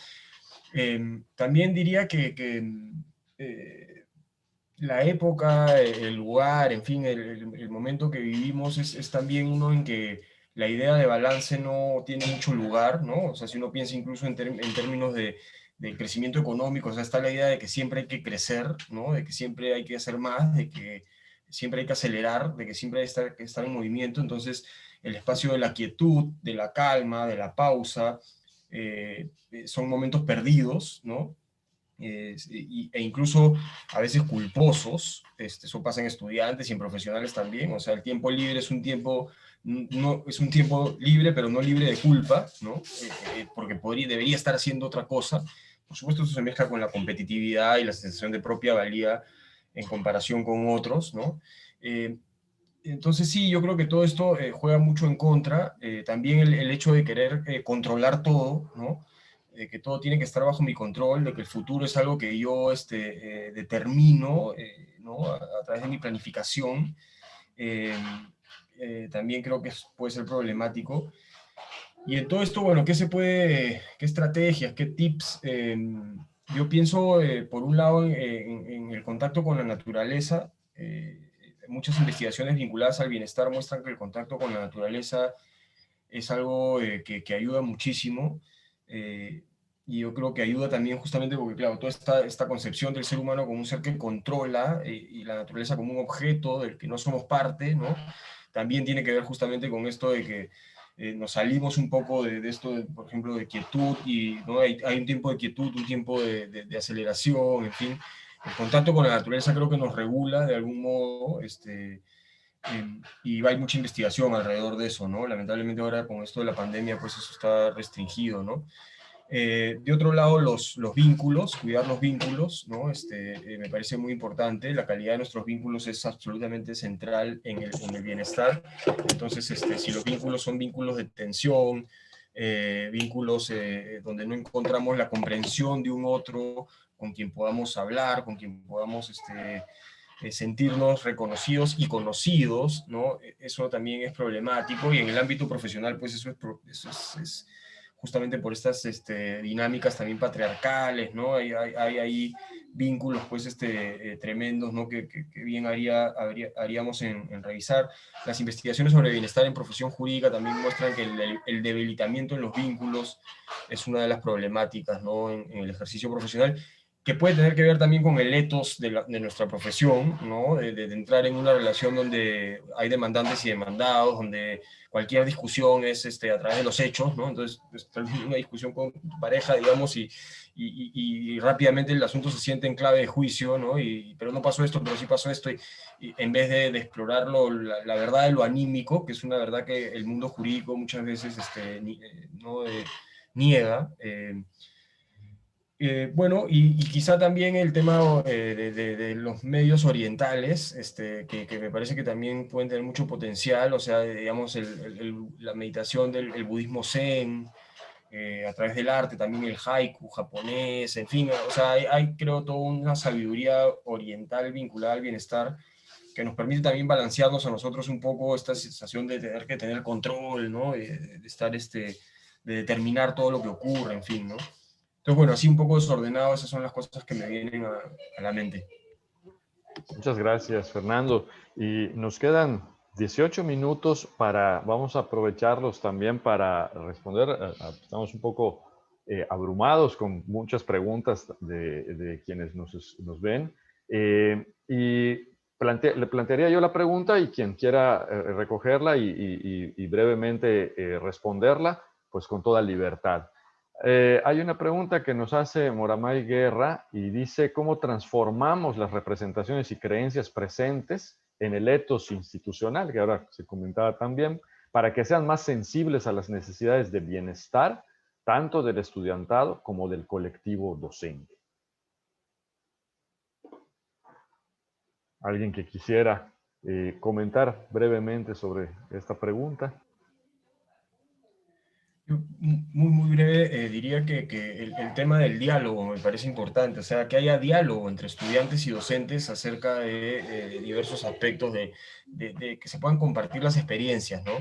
[SPEAKER 3] También diría la época, el lugar, en fin, el momento que vivimos es también uno en que la idea de balance no tiene mucho lugar, ¿no? O sea, si uno piensa incluso en términos de crecimiento económico, o sea, está la idea de que siempre hay que crecer, ¿no? De que siempre hay que hacer más, de que siempre hay que acelerar, de que siempre hay que estar en movimiento. Entonces, el espacio de la quietud, de la calma, de la pausa, son momentos perdidos, ¿no? E incluso a veces culposos, eso pasa en estudiantes y en profesionales también, o sea, el tiempo libre es un tiempo, no, es un tiempo libre, pero no libre de culpa, ¿no? Porque debería estar haciendo otra cosa. Por supuesto, eso se mezcla con la competitividad y la sensación de propia valía en comparación con otros, ¿no? Entonces sí, yo creo que todo esto juega mucho en contra. También el hecho de querer controlar todo, ¿no? De que todo tiene que estar bajo mi control, de que el futuro es algo que yo determino, ¿no? A través de mi planificación. Eh, También creo que puede ser problemático. Y en todo esto, bueno, qué estrategias, qué tips? Yo pienso, por un lado, en el contacto con la naturaleza. Muchas investigaciones vinculadas al bienestar muestran que el contacto con la naturaleza es algo que ayuda muchísimo. Y yo creo que ayuda también justamente porque, claro, toda esta concepción del ser humano como un ser que controla y la naturaleza como un objeto del que no somos parte, ¿no? También tiene que ver justamente con esto de que nos salimos un poco de esto, por ejemplo, de quietud, y ¿no? Hay un tiempo de quietud, un tiempo de aceleración, en fin. El contacto con la naturaleza creo que nos regula de algún modo, y hay mucha investigación alrededor de eso, ¿no? Lamentablemente ahora con esto de la pandemia, pues eso está restringido, ¿no? De otro lado, los vínculos, cuidar los vínculos, ¿no? Me parece muy importante. La calidad de nuestros vínculos es absolutamente central en el bienestar. Entonces, si los vínculos son vínculos de tensión, vínculos donde no encontramos la comprensión de un otro, con quien podamos hablar, con quien podamos sentirnos reconocidos y conocidos, ¿no? Eso también es problemático, y en el ámbito profesional, pues eso es justamente por estas dinámicas también patriarcales, ¿no? Hay vínculos, pues, tremendos, ¿no? Que bien haríamos en revisar. Las investigaciones sobre bienestar en profesión jurídica también muestran que el debilitamiento en los vínculos es una de las problemáticas, ¿no? En el ejercicio profesional, que puede tener que ver también con el ethos de nuestra profesión, ¿no? De entrar en una relación donde hay demandantes y demandados, donde cualquier discusión es a través de los hechos, ¿no? Entonces, una discusión con tu pareja, digamos, y rápidamente el asunto se siente en clave de juicio, ¿no? Pero no pasó esto, pero sí pasó esto, y en vez de explorar la verdad de lo anímico, que es una verdad que el mundo jurídico muchas veces no niega. Bueno, y quizá también el tema de los medios orientales, que me parece que también pueden tener mucho potencial, o sea, digamos, la meditación del budismo zen, a través del arte, también el haiku japonés, en fin, o sea, hay creo toda una sabiduría oriental vinculada al bienestar que nos permite también balancearnos a nosotros un poco esta sensación de tener que tener control, ¿no? De estar, de determinar todo lo que ocurre, en fin, ¿no? Entonces, bueno, así un poco desordenado, esas son las cosas que me vienen a la mente.
[SPEAKER 1] Muchas gracias, Fernando. Y nos quedan 18 minutos vamos a aprovecharlos también para responder. Estamos un poco abrumados con muchas preguntas de quienes nos ven. Y le plantearía yo la pregunta, y quien quiera recogerla y brevemente responderla, pues con toda libertad. Hay una pregunta que nos hace Moramay Guerra y dice: ¿cómo transformamos las representaciones y creencias presentes en el ethos institucional, que ahora se comentaba también, para que sean más sensibles a las necesidades de bienestar tanto del estudiantado como del colectivo docente. ¿Alguien que quisiera comentar brevemente sobre esta pregunta?
[SPEAKER 3] Muy breve, diría que el tema del diálogo me parece importante, o sea, que haya diálogo entre estudiantes y docentes acerca de diversos aspectos, de que se puedan compartir las experiencias, ¿no?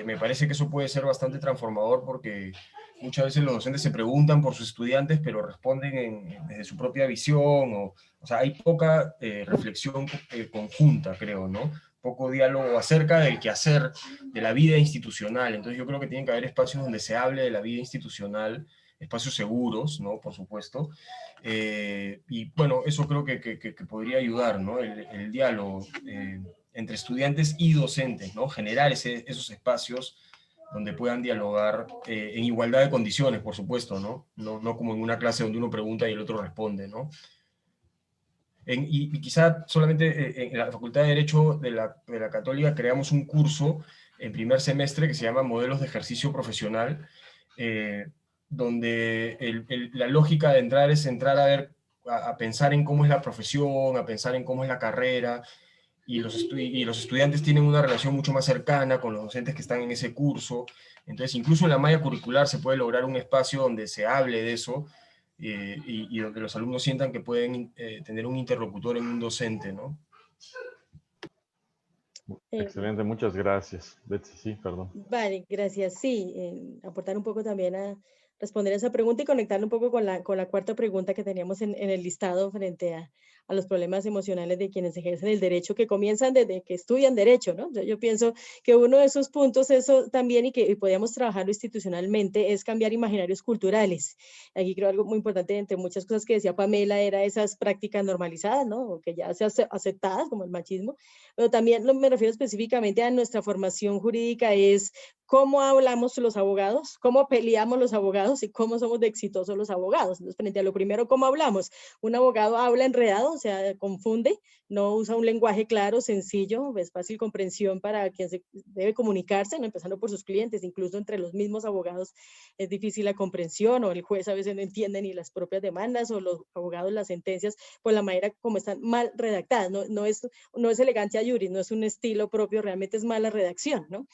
[SPEAKER 3] Me parece que eso puede ser bastante transformador porque muchas veces los docentes se preguntan por sus estudiantes, pero responden desde su propia visión, o sea, hay poca reflexión conjunta, creo, ¿no? Poco diálogo acerca del quehacer de la vida institucional. Entonces yo creo que tienen que haber espacios donde se hable de la vida institucional, espacios seguros, ¿no? Por supuesto. Y bueno, eso creo que podría ayudar, ¿no? El diálogo entre estudiantes y docentes, ¿no? Generar esos espacios donde puedan dialogar en igualdad de condiciones, por supuesto, ¿no? No como en una clase donde uno pregunta y el otro responde, ¿no? Y quizá solamente en la Facultad de Derecho de la Católica creamos un curso en primer semestre que se llama Modelos de Ejercicio Profesional, donde la lógica de entrar es entrar a ver, a pensar en cómo es la profesión, a pensar en cómo es la carrera, y los estudiantes tienen una relación mucho más cercana con los docentes que están en ese curso. Entonces, incluso en la malla curricular se puede lograr un espacio donde se hable de eso, y donde los alumnos sientan que pueden tener un interlocutor en un docente, ¿no?
[SPEAKER 1] Excelente, muchas gracias. Betsy, sí, perdón.
[SPEAKER 2] Vale, gracias. Sí, aportar un poco también a responder esa pregunta y conectarlo un poco con la cuarta pregunta que teníamos en el listado frente a los problemas emocionales de quienes ejercen el derecho, que comienzan desde que estudian derecho, ¿no? Yo pienso que uno de esos puntos, eso también, y podíamos trabajarlo institucionalmente, es cambiar imaginarios culturales. Aquí creo algo muy importante, entre muchas cosas que decía Pamela, era esas prácticas normalizadas, ¿no? O que ya se aceptadas, como el machismo, pero también me refiero específicamente a nuestra formación jurídica, es cómo hablamos los abogados, cómo peleamos los abogados y cómo somos de exitosos los abogados. Entonces, frente a lo primero, ¿cómo hablamos? Un abogado habla enredado, o sea, confunde, no usa un lenguaje claro, sencillo, es fácil comprensión para quien se debe comunicarse, ¿no? Empezando por sus clientes, incluso entre los mismos abogados es difícil la comprensión, o el juez a veces no entiende ni las propias demandas, o los abogados las sentencias, por la manera como están mal redactadas. No es elegancia juris, no es un estilo propio, realmente es mala redacción, ¿no?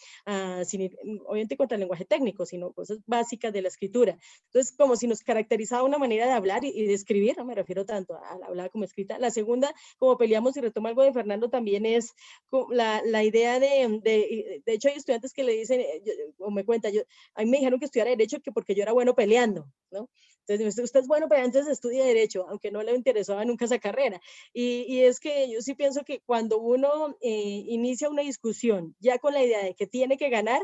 [SPEAKER 2] Sin ir, obviamente, contra el lenguaje técnico, sino cosas básicas de la escritura. Entonces, como si nos caracterizaba una manera de hablar y de escribir, no me refiero tanto a la hablada como escrita. La segunda, como peleamos, y retomo algo de Fernando, también es la idea de hecho, hay estudiantes que le dicen, o me cuentan, a mí me dijeron que estudiara Derecho porque yo era bueno peleando, ¿no? Entonces, usted es bueno peleando, entonces estudia Derecho, aunque no le interesaba nunca esa carrera. Y es que yo sí pienso que cuando uno inicia una discusión ya con la idea de que tiene que ganar,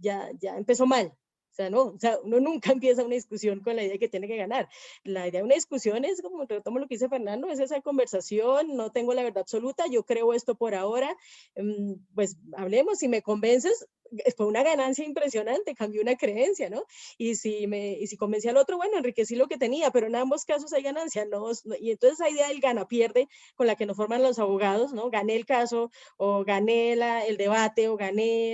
[SPEAKER 2] ya empezó mal. O sea, uno nunca empieza una discusión con la idea de que tiene que ganar. La idea de una discusión es, como retomo lo que dice Fernando, es esa conversación, no tengo la verdad absoluta, yo creo esto por ahora, pues hablemos, si me convences, fue una ganancia impresionante, cambió una creencia, ¿no? Y si convencí al otro, bueno, enriquecí lo que tenía, pero en ambos casos hay ganancia, ¿no? Y entonces esa idea del gana-pierde con la que nos forman los abogados, ¿no? Gané el caso, o gané el debate, o gané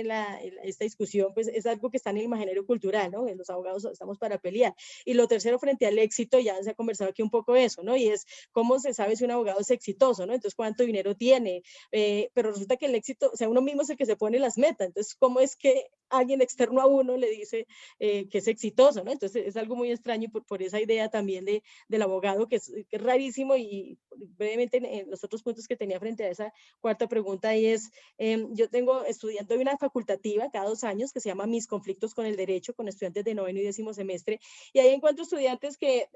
[SPEAKER 2] esta discusión, pues es algo que está en el imaginario cultural, ¿no? Los abogados estamos para pelear. Y lo tercero, frente al éxito, ya se ha conversado aquí un poco eso, ¿no? Y es cómo se sabe si un abogado es exitoso, ¿no? Entonces, ¿cuánto dinero tiene? Pero resulta que el éxito, o sea, uno mismo es el que se pone las metas. Entonces, ¿cómo es que alguien externo a uno le dice que es exitoso, ¿no? Entonces, es algo muy extraño por esa idea también del abogado, que es rarísimo. Y brevemente, en los otros puntos que tenía frente a esa cuarta pregunta, y es, yo tengo estudiando una facultativa cada 2 años que se llama Mis conflictos con el derecho, con estudiantes de 9º y 10º semestre, y ahí encuentro estudiantes que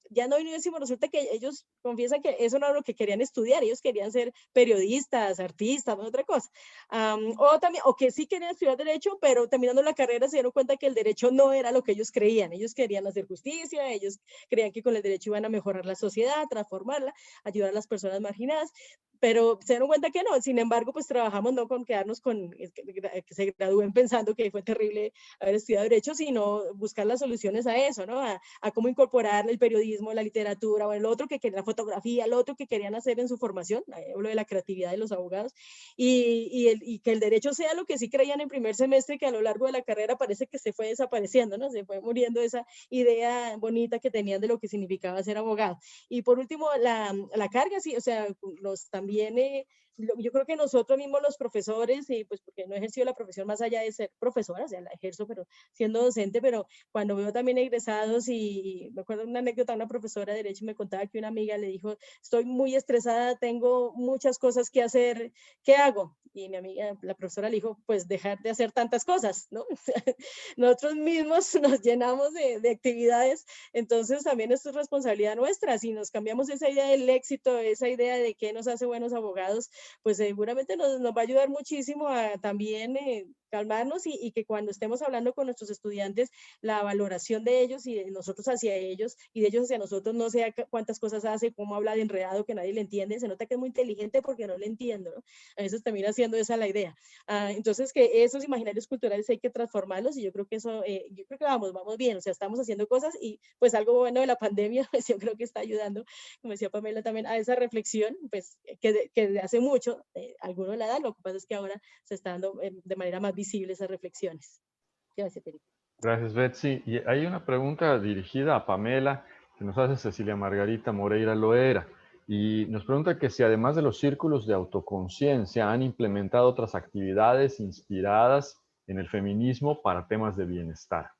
[SPEAKER 2] ya 9º y 10º resulta que ellos confiesan que eso no era lo que querían estudiar, ellos querían ser periodistas, artistas, no otra cosa, o que sí querían estudiar derecho, pero terminando la carrera se dieron cuenta que el derecho no era lo que ellos creían. Ellos querían hacer justicia, ellos creían que con el derecho iban a mejorar la sociedad, transformarla, ayudar a las personas marginadas, pero se dieron cuenta que no. Sin embargo, pues trabajamos no con quedarnos con que se gradúen pensando que fue terrible haber estudiado derecho, sino buscar las soluciones a eso, ¿no? A cómo incorporar el periodismo, la literatura, o el otro que quería la fotografía, el otro que querían hacer en su formación. Hablo de la creatividad de los abogados, y que el derecho sea lo que sí creían en primer semestre, que a lo largo de la carrera parece que se fue desapareciendo, ¿no? Se fue muriendo esa idea bonita que tenían de lo que significaba ser abogado. Y por último, la carga, sí, o sea, también... yo creo que nosotros mismos los profesores, y pues porque no he ejercido la profesión más allá de ser profesora, o sea, la ejerzo, pero siendo docente, pero cuando veo también egresados, y me acuerdo una anécdota, una profesora de Derecho me contaba que una amiga le dijo, estoy muy estresada, tengo muchas cosas que hacer, ¿qué hago? Y mi amiga, la profesora le dijo, pues dejar de hacer tantas cosas, ¿no? Nosotros mismos nos llenamos de actividades, entonces también esto es responsabilidad nuestra. Si nos cambiamos esa idea del éxito, esa idea de qué nos hace buenos abogados, pues seguramente nos va a ayudar muchísimo a también calmarnos, y que cuando estemos hablando con nuestros estudiantes, la valoración de ellos y de nosotros hacia ellos y de ellos hacia nosotros no sea cuántas cosas hace, cómo habla de enredado que nadie le entiende, se nota que es muy inteligente porque no le entiendo, ¿no? A veces termina siendo esa la idea. Entonces, que esos imaginarios culturales hay que transformarlos, y yo creo que eso, yo creo que vamos bien, o sea, estamos haciendo cosas, y pues algo bueno de la pandemia, pues yo creo que está ayudando, como decía Pamela también, a esa reflexión, pues que de hace mucho, alguno la da, lo que pasa es que ahora se está dando de manera más visible esas reflexiones. Gracias, Felipe.
[SPEAKER 1] Gracias, Betsy. Y hay una pregunta dirigida a Pamela que nos hace Cecilia Margarita Moreira Loera. Y nos pregunta que si además de los círculos de autoconciencia han implementado otras actividades inspiradas en el feminismo para temas de bienestar.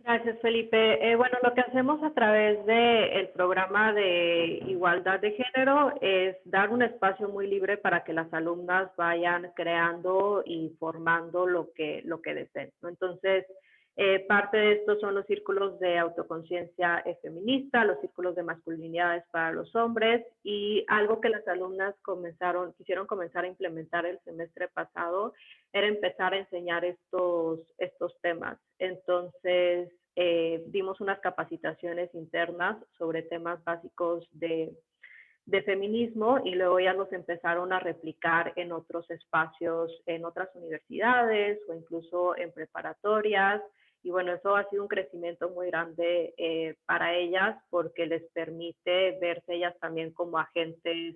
[SPEAKER 4] Gracias, Felipe. Bueno, lo que hacemos a través del programa de igualdad de género es dar un espacio muy libre para que las alumnas vayan creando y formando lo que deseen, ¿no? Entonces, parte de esto son los círculos de autoconciencia feminista, los círculos de masculinidades para los hombres, y algo que las alumnas quisieron comenzar a implementar el semestre pasado era empezar a enseñar estos temas. Entonces, dimos unas capacitaciones internas sobre temas básicos de feminismo, y luego ya los empezaron a replicar en otros espacios, en otras universidades o incluso en preparatorias. Y bueno, eso ha sido un crecimiento muy grande para ellas, porque les permite verse ellas también como agentes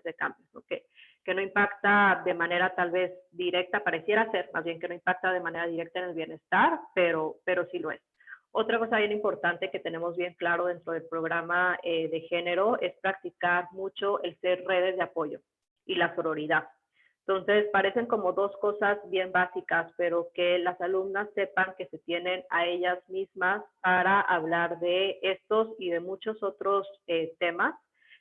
[SPEAKER 4] de cambio, ¿no? Que no impacta de manera tal vez directa, pareciera ser más bien que no impacta de manera directa en el bienestar, pero sí lo es. Otra cosa bien importante que tenemos bien claro dentro del programa de género es practicar mucho el ser redes de apoyo y la sororidad. Entonces, parecen como dos cosas bien básicas, pero que las alumnas sepan que se tienen a ellas mismas para hablar de estos y de muchos otros temas,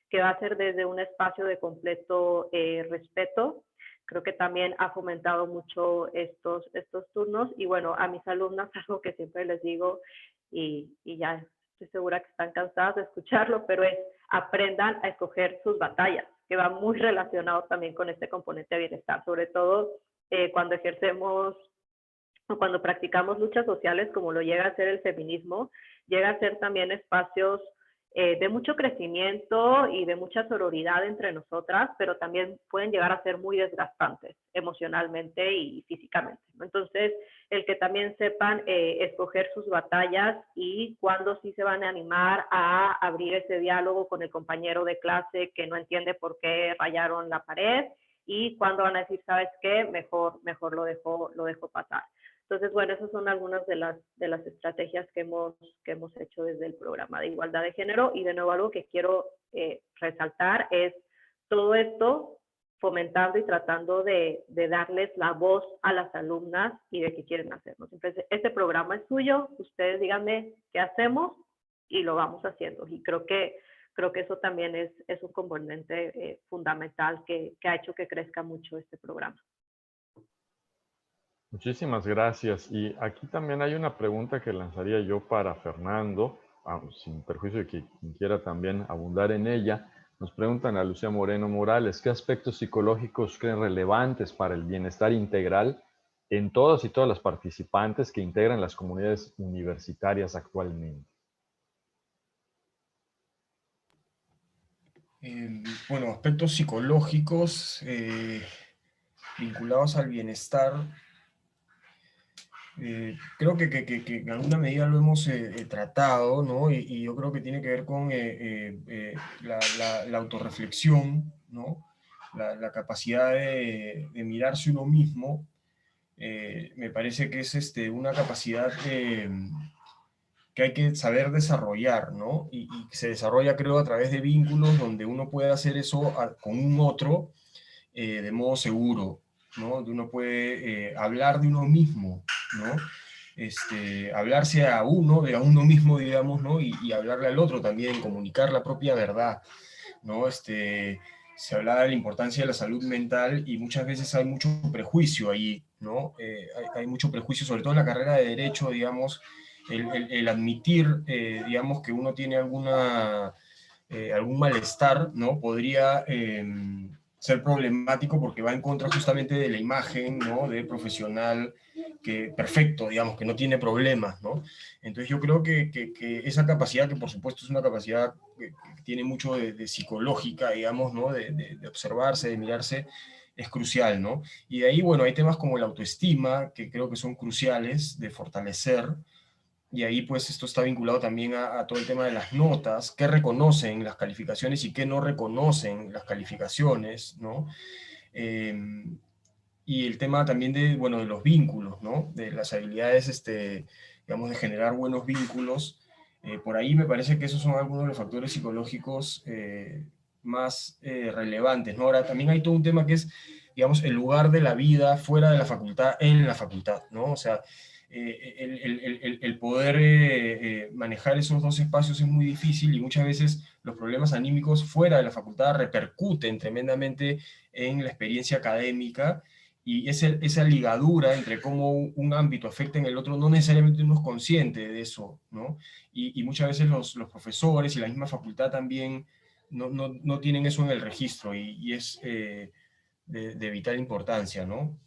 [SPEAKER 4] que va a ser desde un espacio de completo respeto. Creo que también ha fomentado mucho estos turnos. Y bueno, a mis alumnas, algo que siempre les digo, y ya estoy segura que están cansadas de escucharlo, pero es aprendan a escoger sus batallas, que va muy relacionado también con este componente de bienestar, sobre todo cuando ejercemos o cuando practicamos luchas sociales, como lo llega a ser el feminismo, llega a ser también espacios de mucho crecimiento y de mucha sororidad entre nosotras, pero también pueden llegar a ser muy desgastantes emocionalmente y físicamente, ¿no? Entonces, el que también sepan escoger sus batallas y cuándo sí se van a animar a abrir ese diálogo con el compañero de clase que no entiende por qué rayaron la pared, y cuándo van a decir, ¿sabes qué? Mejor lo dejo pasar. Entonces, bueno, esas son algunas de las estrategias que hemos hecho desde el programa de igualdad de género. Y de nuevo, algo que quiero resaltar es todo esto fomentando y tratando de darles la voz a las alumnas y de qué quieren hacernos. Entonces, este programa es suyo, ustedes díganme qué hacemos y lo vamos haciendo. Y creo que eso también es un componente fundamental que ha hecho que crezca mucho este programa.
[SPEAKER 1] Muchísimas gracias. Y aquí también hay una pregunta que lanzaría yo para Fernando, sin perjuicio de que quien quiera también abundar en ella. Nos preguntan a Lucía Moreno Morales, ¿qué aspectos psicológicos creen relevantes para el bienestar integral en todas y todas las participantes que integran las comunidades universitarias actualmente?
[SPEAKER 3] Bueno, aspectos psicológicos vinculados al bienestar. Creo que en alguna medida lo hemos tratado, ¿no? Y yo creo que tiene que ver con la autorreflexión, ¿no? la capacidad de mirarse uno mismo, me parece que es una capacidad que hay que saber desarrollar, ¿no? Y se desarrolla, creo, a través de vínculos donde uno puede hacer eso con un otro de modo seguro, ¿no? Donde uno puede hablar de uno mismo, ¿no? Hablarse a uno, de a uno mismo, digamos, ¿no? Y hablarle al otro también, comunicar la propia verdad, ¿no? Se hablaba de la importancia de la salud mental y muchas veces hay mucho prejuicio ahí, ¿no? Hay mucho prejuicio, sobre todo en la carrera de Derecho, digamos, el admitir, digamos, que uno tiene algún malestar, ¿no? Podría ser problemático porque va en contra justamente de la imagen, ¿no? De profesional que perfecto, digamos, que no tiene problemas, ¿no? Entonces yo creo que esa capacidad, que por supuesto es una capacidad que tiene mucho de psicológica, digamos, ¿no? De observarse, de mirarse, es crucial, ¿no? Y de ahí, bueno, hay temas como la autoestima, que creo que son cruciales de fortalecer, y ahí pues esto está vinculado también a todo el tema de las notas, qué reconocen las calificaciones y qué no reconocen las calificaciones, ¿no? Y el tema también de, bueno, de los vínculos, ¿no? De las habilidades, digamos, de generar buenos vínculos. Por ahí me parece que esos son algunos de los factores psicológicos más relevantes, ¿no? Ahora, también hay todo un tema que es, digamos, el lugar de la vida fuera de la facultad, en la facultad, ¿no? O sea, el poder manejar esos dos espacios es muy difícil y muchas veces los problemas anímicos fuera de la facultad repercuten tremendamente en la experiencia académica, y esa ligadura entre cómo un ámbito afecta en el otro, no necesariamente uno es consciente de eso, ¿no? Y muchas veces los profesores y la misma facultad también no tienen eso en el registro, y es de vital importancia, ¿no?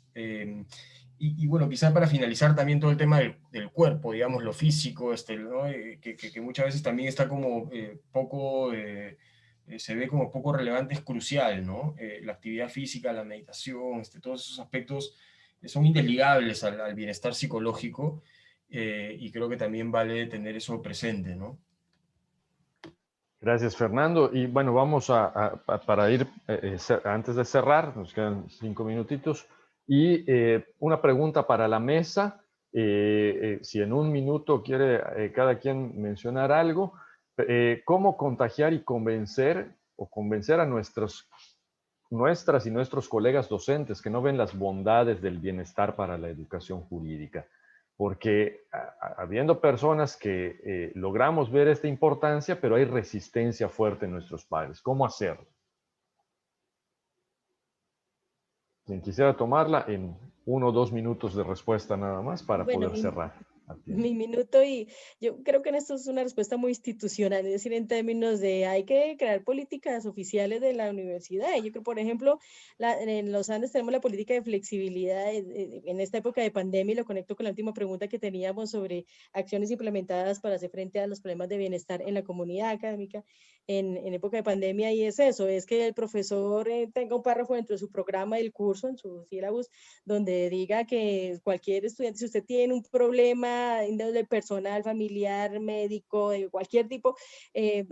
[SPEAKER 3] Y bueno, quizá para finalizar también todo el tema del cuerpo, digamos, lo físico, ¿no? Que muchas veces también está como poco... se ve como poco relevante, es crucial, ¿no? La actividad física, la meditación, todos esos aspectos son indesligables al bienestar psicológico, y creo que también vale tener eso presente, ¿no?
[SPEAKER 1] Gracias, Fernando. Y bueno, vamos para ir, antes de cerrar, nos quedan 5 minutitos, y una pregunta para la mesa. Si en un minuto quiere cada quien mencionar algo, ¿cómo contagiar y convencer a nuestras y nuestros colegas docentes que no ven las bondades del bienestar para la educación jurídica? Porque habiendo personas que logramos ver esta importancia, pero hay resistencia fuerte en nuestros padres. ¿Cómo hacerlo? Quien quisiera tomarla en 1 o 2 minutos de respuesta nada más para
[SPEAKER 2] Bueno,
[SPEAKER 1] poder cerrar.
[SPEAKER 2] mi minuto, y yo creo que en esto es una respuesta muy institucional, es decir, en términos de hay que crear políticas oficiales de la universidad. Yo creo, por ejemplo, en los Andes tenemos la política de flexibilidad en esta época de pandemia, y lo conecto con la última pregunta que teníamos sobre acciones implementadas para hacer frente a los problemas de bienestar en la comunidad académica en época de pandemia, y es eso, es que el profesor tenga un párrafo dentro de su programa del curso, en su sílabus, donde diga que cualquier estudiante, si usted tiene un problema de personal, familiar, médico, de cualquier tipo,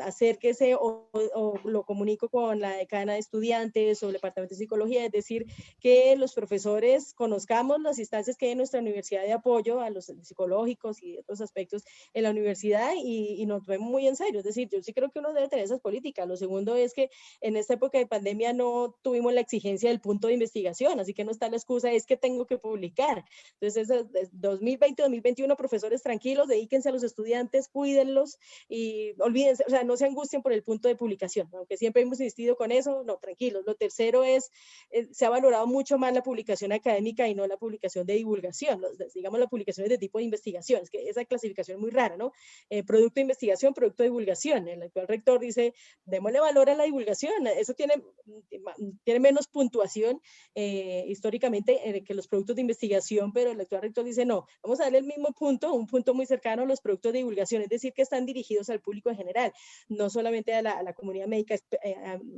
[SPEAKER 2] acérquese o lo comunico con la decana de estudiantes o el departamento de psicología, es decir, que los profesores conozcamos las instancias que hay en nuestra universidad de apoyo a los psicológicos y otros aspectos en la universidad, y nos tomemos muy en serio. Es decir, yo sí creo que uno debe tener esas políticas. Lo segundo es que en esta época de pandemia no tuvimos la exigencia del punto de investigación, así que no está la excusa, es que tengo que publicar. Entonces, 2020, 2021, profesores tranquilos, dedíquense a los estudiantes, cuídenlos y olvídense, o sea, no se angustien por el punto de publicación, aunque siempre hemos insistido con eso, no, tranquilos. Lo tercero es, se ha valorado mucho más la publicación académica y no la publicación de divulgación, digamos, las publicaciones de tipo de investigación, es que esa clasificación es muy rara, ¿no? Producto de investigación, producto de divulgación. El actual rector dice, démosle valor a la divulgación, eso tiene menos puntuación históricamente que los productos de investigación, pero el actual rector dice, no, vamos a darle el mismo un punto muy cercano a los productos de divulgación, es decir, que están dirigidos al público en general, no solamente a la comunidad médica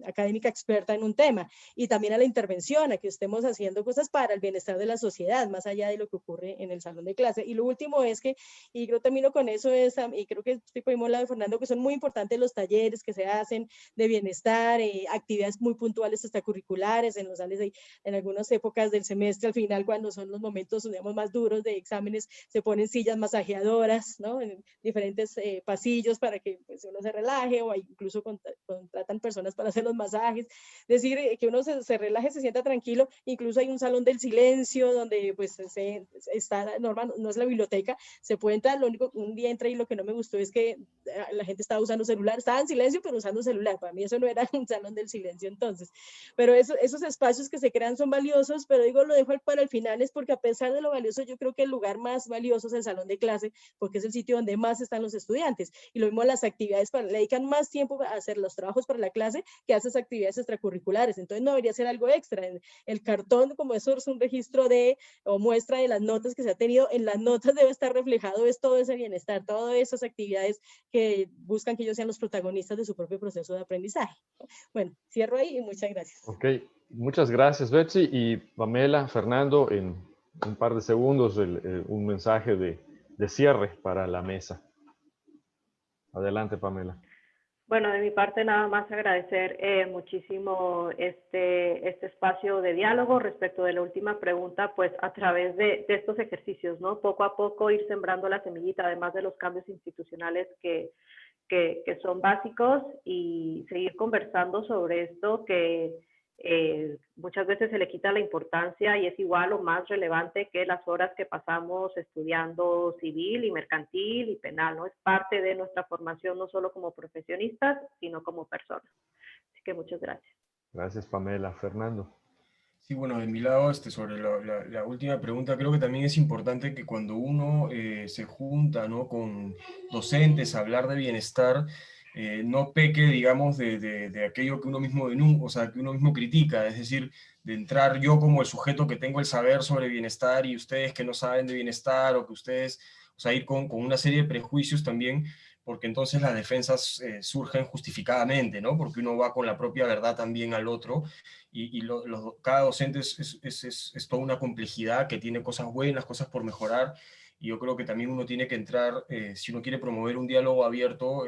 [SPEAKER 2] académica experta en un tema, y también a la intervención, a que estemos haciendo cosas para el bienestar de la sociedad, más allá de lo que ocurre en el salón de clase. Y lo último es que, y yo termino con eso, y creo que estoy por el lado de Fernando, que son muy importantes los talleres que se hacen de bienestar, actividades muy puntuales extracurriculares en los sales en algunas épocas del semestre, al final, cuando son los momentos, digamos, más duros de exámenes, se ponen sillas masajeadoras, ¿no? En diferentes pasillos para que pues, uno se relaje, o incluso contratan personas para hacer los masajes. Es decir, que uno se relaje, se sienta tranquilo. Incluso hay un salón del silencio donde pues está normal, no es la biblioteca, se puede entrar. Lo único, un día entré y lo que no me gustó es que la gente estaba usando celular, estaba en silencio pero usando celular. Para mí eso no era un salón del silencio entonces. Pero esos espacios que se crean son valiosos, pero digo, lo dejo para el final, es porque a pesar de lo valioso, yo creo que el lugar más valioso es el salón de clase, porque es el sitio donde más están los estudiantes. Y lo mismo las actividades, le dedican más tiempo a hacer los trabajos para la clase que a esas actividades extracurriculares. Entonces no debería ser algo extra. El cartón, como eso es un registro o muestra de las notas que se ha tenido, en las notas debe estar reflejado todo ese bienestar, todas esas actividades que buscan que ellos sean los protagonistas de su propio proceso de aprendizaje. Bueno, cierro ahí y muchas gracias.
[SPEAKER 1] Ok, muchas gracias, Betsy. Y Pamela, Fernando, en un par de segundos, un mensaje de cierre para la mesa. Adelante, Pamela.
[SPEAKER 4] Bueno, de mi parte nada más agradecer muchísimo este espacio de diálogo respecto de la última pregunta, pues a través de estos ejercicios, ¿no? Poco a poco ir sembrando la semillita, además de los cambios institucionales que son básicos, y seguir conversando sobre esto que muchas veces se le quita la importancia y es igual o más relevante que las horas que pasamos estudiando civil y mercantil y penal, ¿no? Es parte de nuestra formación, no solo como profesionistas, sino como personas. Así que muchas gracias.
[SPEAKER 1] Gracias, Pamela. Fernando.
[SPEAKER 3] Sí, bueno, de mi lado, sobre la última pregunta, creo que también es importante que cuando uno se junta, ¿no?, con docentes a hablar de bienestar, no peque, digamos, de aquello que uno mismo denuncia, o sea, que uno mismo critica, es decir, de entrar yo como el sujeto que tengo el saber sobre bienestar y ustedes que no saben de bienestar, o que ustedes, o sea, ir con una serie de prejuicios también, porque entonces las defensas surgen justificadamente, ¿no? Porque uno va con la propia verdad también al otro, y cada docente es toda una complejidad que tiene cosas buenas, cosas por mejorar, y yo creo que también uno tiene que entrar, si uno quiere promover un diálogo abierto,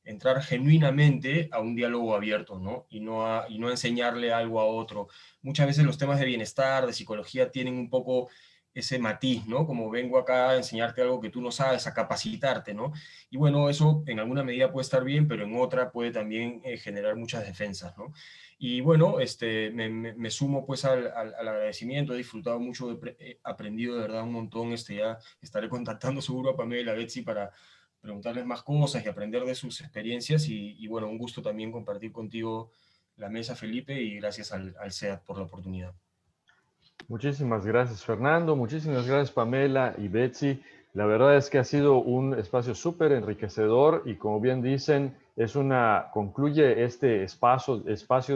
[SPEAKER 3] entrar genuinamente a un diálogo abierto, ¿no? Y no enseñarle algo a otro. Muchas veces los temas de bienestar, de psicología, tienen un poco ese matiz, ¿no? Como vengo acá a enseñarte algo que tú no sabes, a capacitarte, ¿no? Y bueno, eso en alguna medida puede estar bien, pero en otra puede también generar muchas defensas, ¿no? Y bueno, me sumo pues al agradecimiento, he disfrutado mucho, he aprendido de verdad un montón, ya estaré contactando seguro a Pamela y a Betsy para preguntarles más cosas y aprender de sus experiencias, y bueno, un gusto también compartir contigo la mesa, Felipe, y gracias al SEAD por la oportunidad.
[SPEAKER 1] Muchísimas gracias, Fernando. Muchísimas gracias, Pamela y Betsy. La verdad es que ha sido un espacio súper enriquecedor y, como bien dicen, concluye este espacio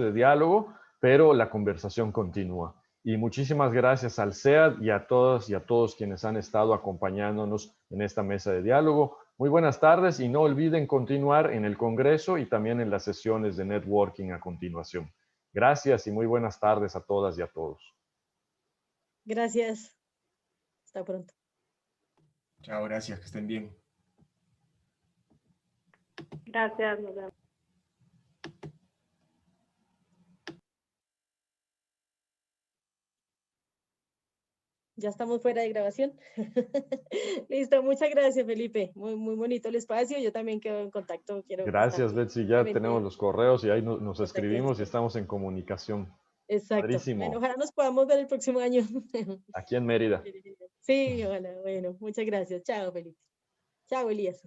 [SPEAKER 1] de diálogo, pero la conversación continúa. Y muchísimas gracias al SEAD y a todas y a todos quienes han estado acompañándonos en esta mesa de diálogo. Muy buenas tardes y no olviden continuar en el Congreso y también en las sesiones de networking a continuación. Gracias y muy buenas tardes a todas y a todos.
[SPEAKER 2] Gracias. Hasta pronto.
[SPEAKER 3] Chao, gracias, que estén bien.
[SPEAKER 4] Gracias, nos vemos.
[SPEAKER 2] Ya estamos fuera de grabación. Listo, muchas gracias, Felipe. Muy, muy bonito el espacio. Yo también quedo en contacto.
[SPEAKER 1] Gracias, Betsy. Ya tenemos los correos y ahí nos escribimos y estamos en comunicación.
[SPEAKER 2] Exacto.
[SPEAKER 1] Padrísimo.
[SPEAKER 2] Bueno, ojalá nos podamos ver el próximo año.
[SPEAKER 1] Aquí en Mérida.
[SPEAKER 2] Sí, ojalá. Bueno, muchas gracias. Chao, Felipe. Chao, Elías.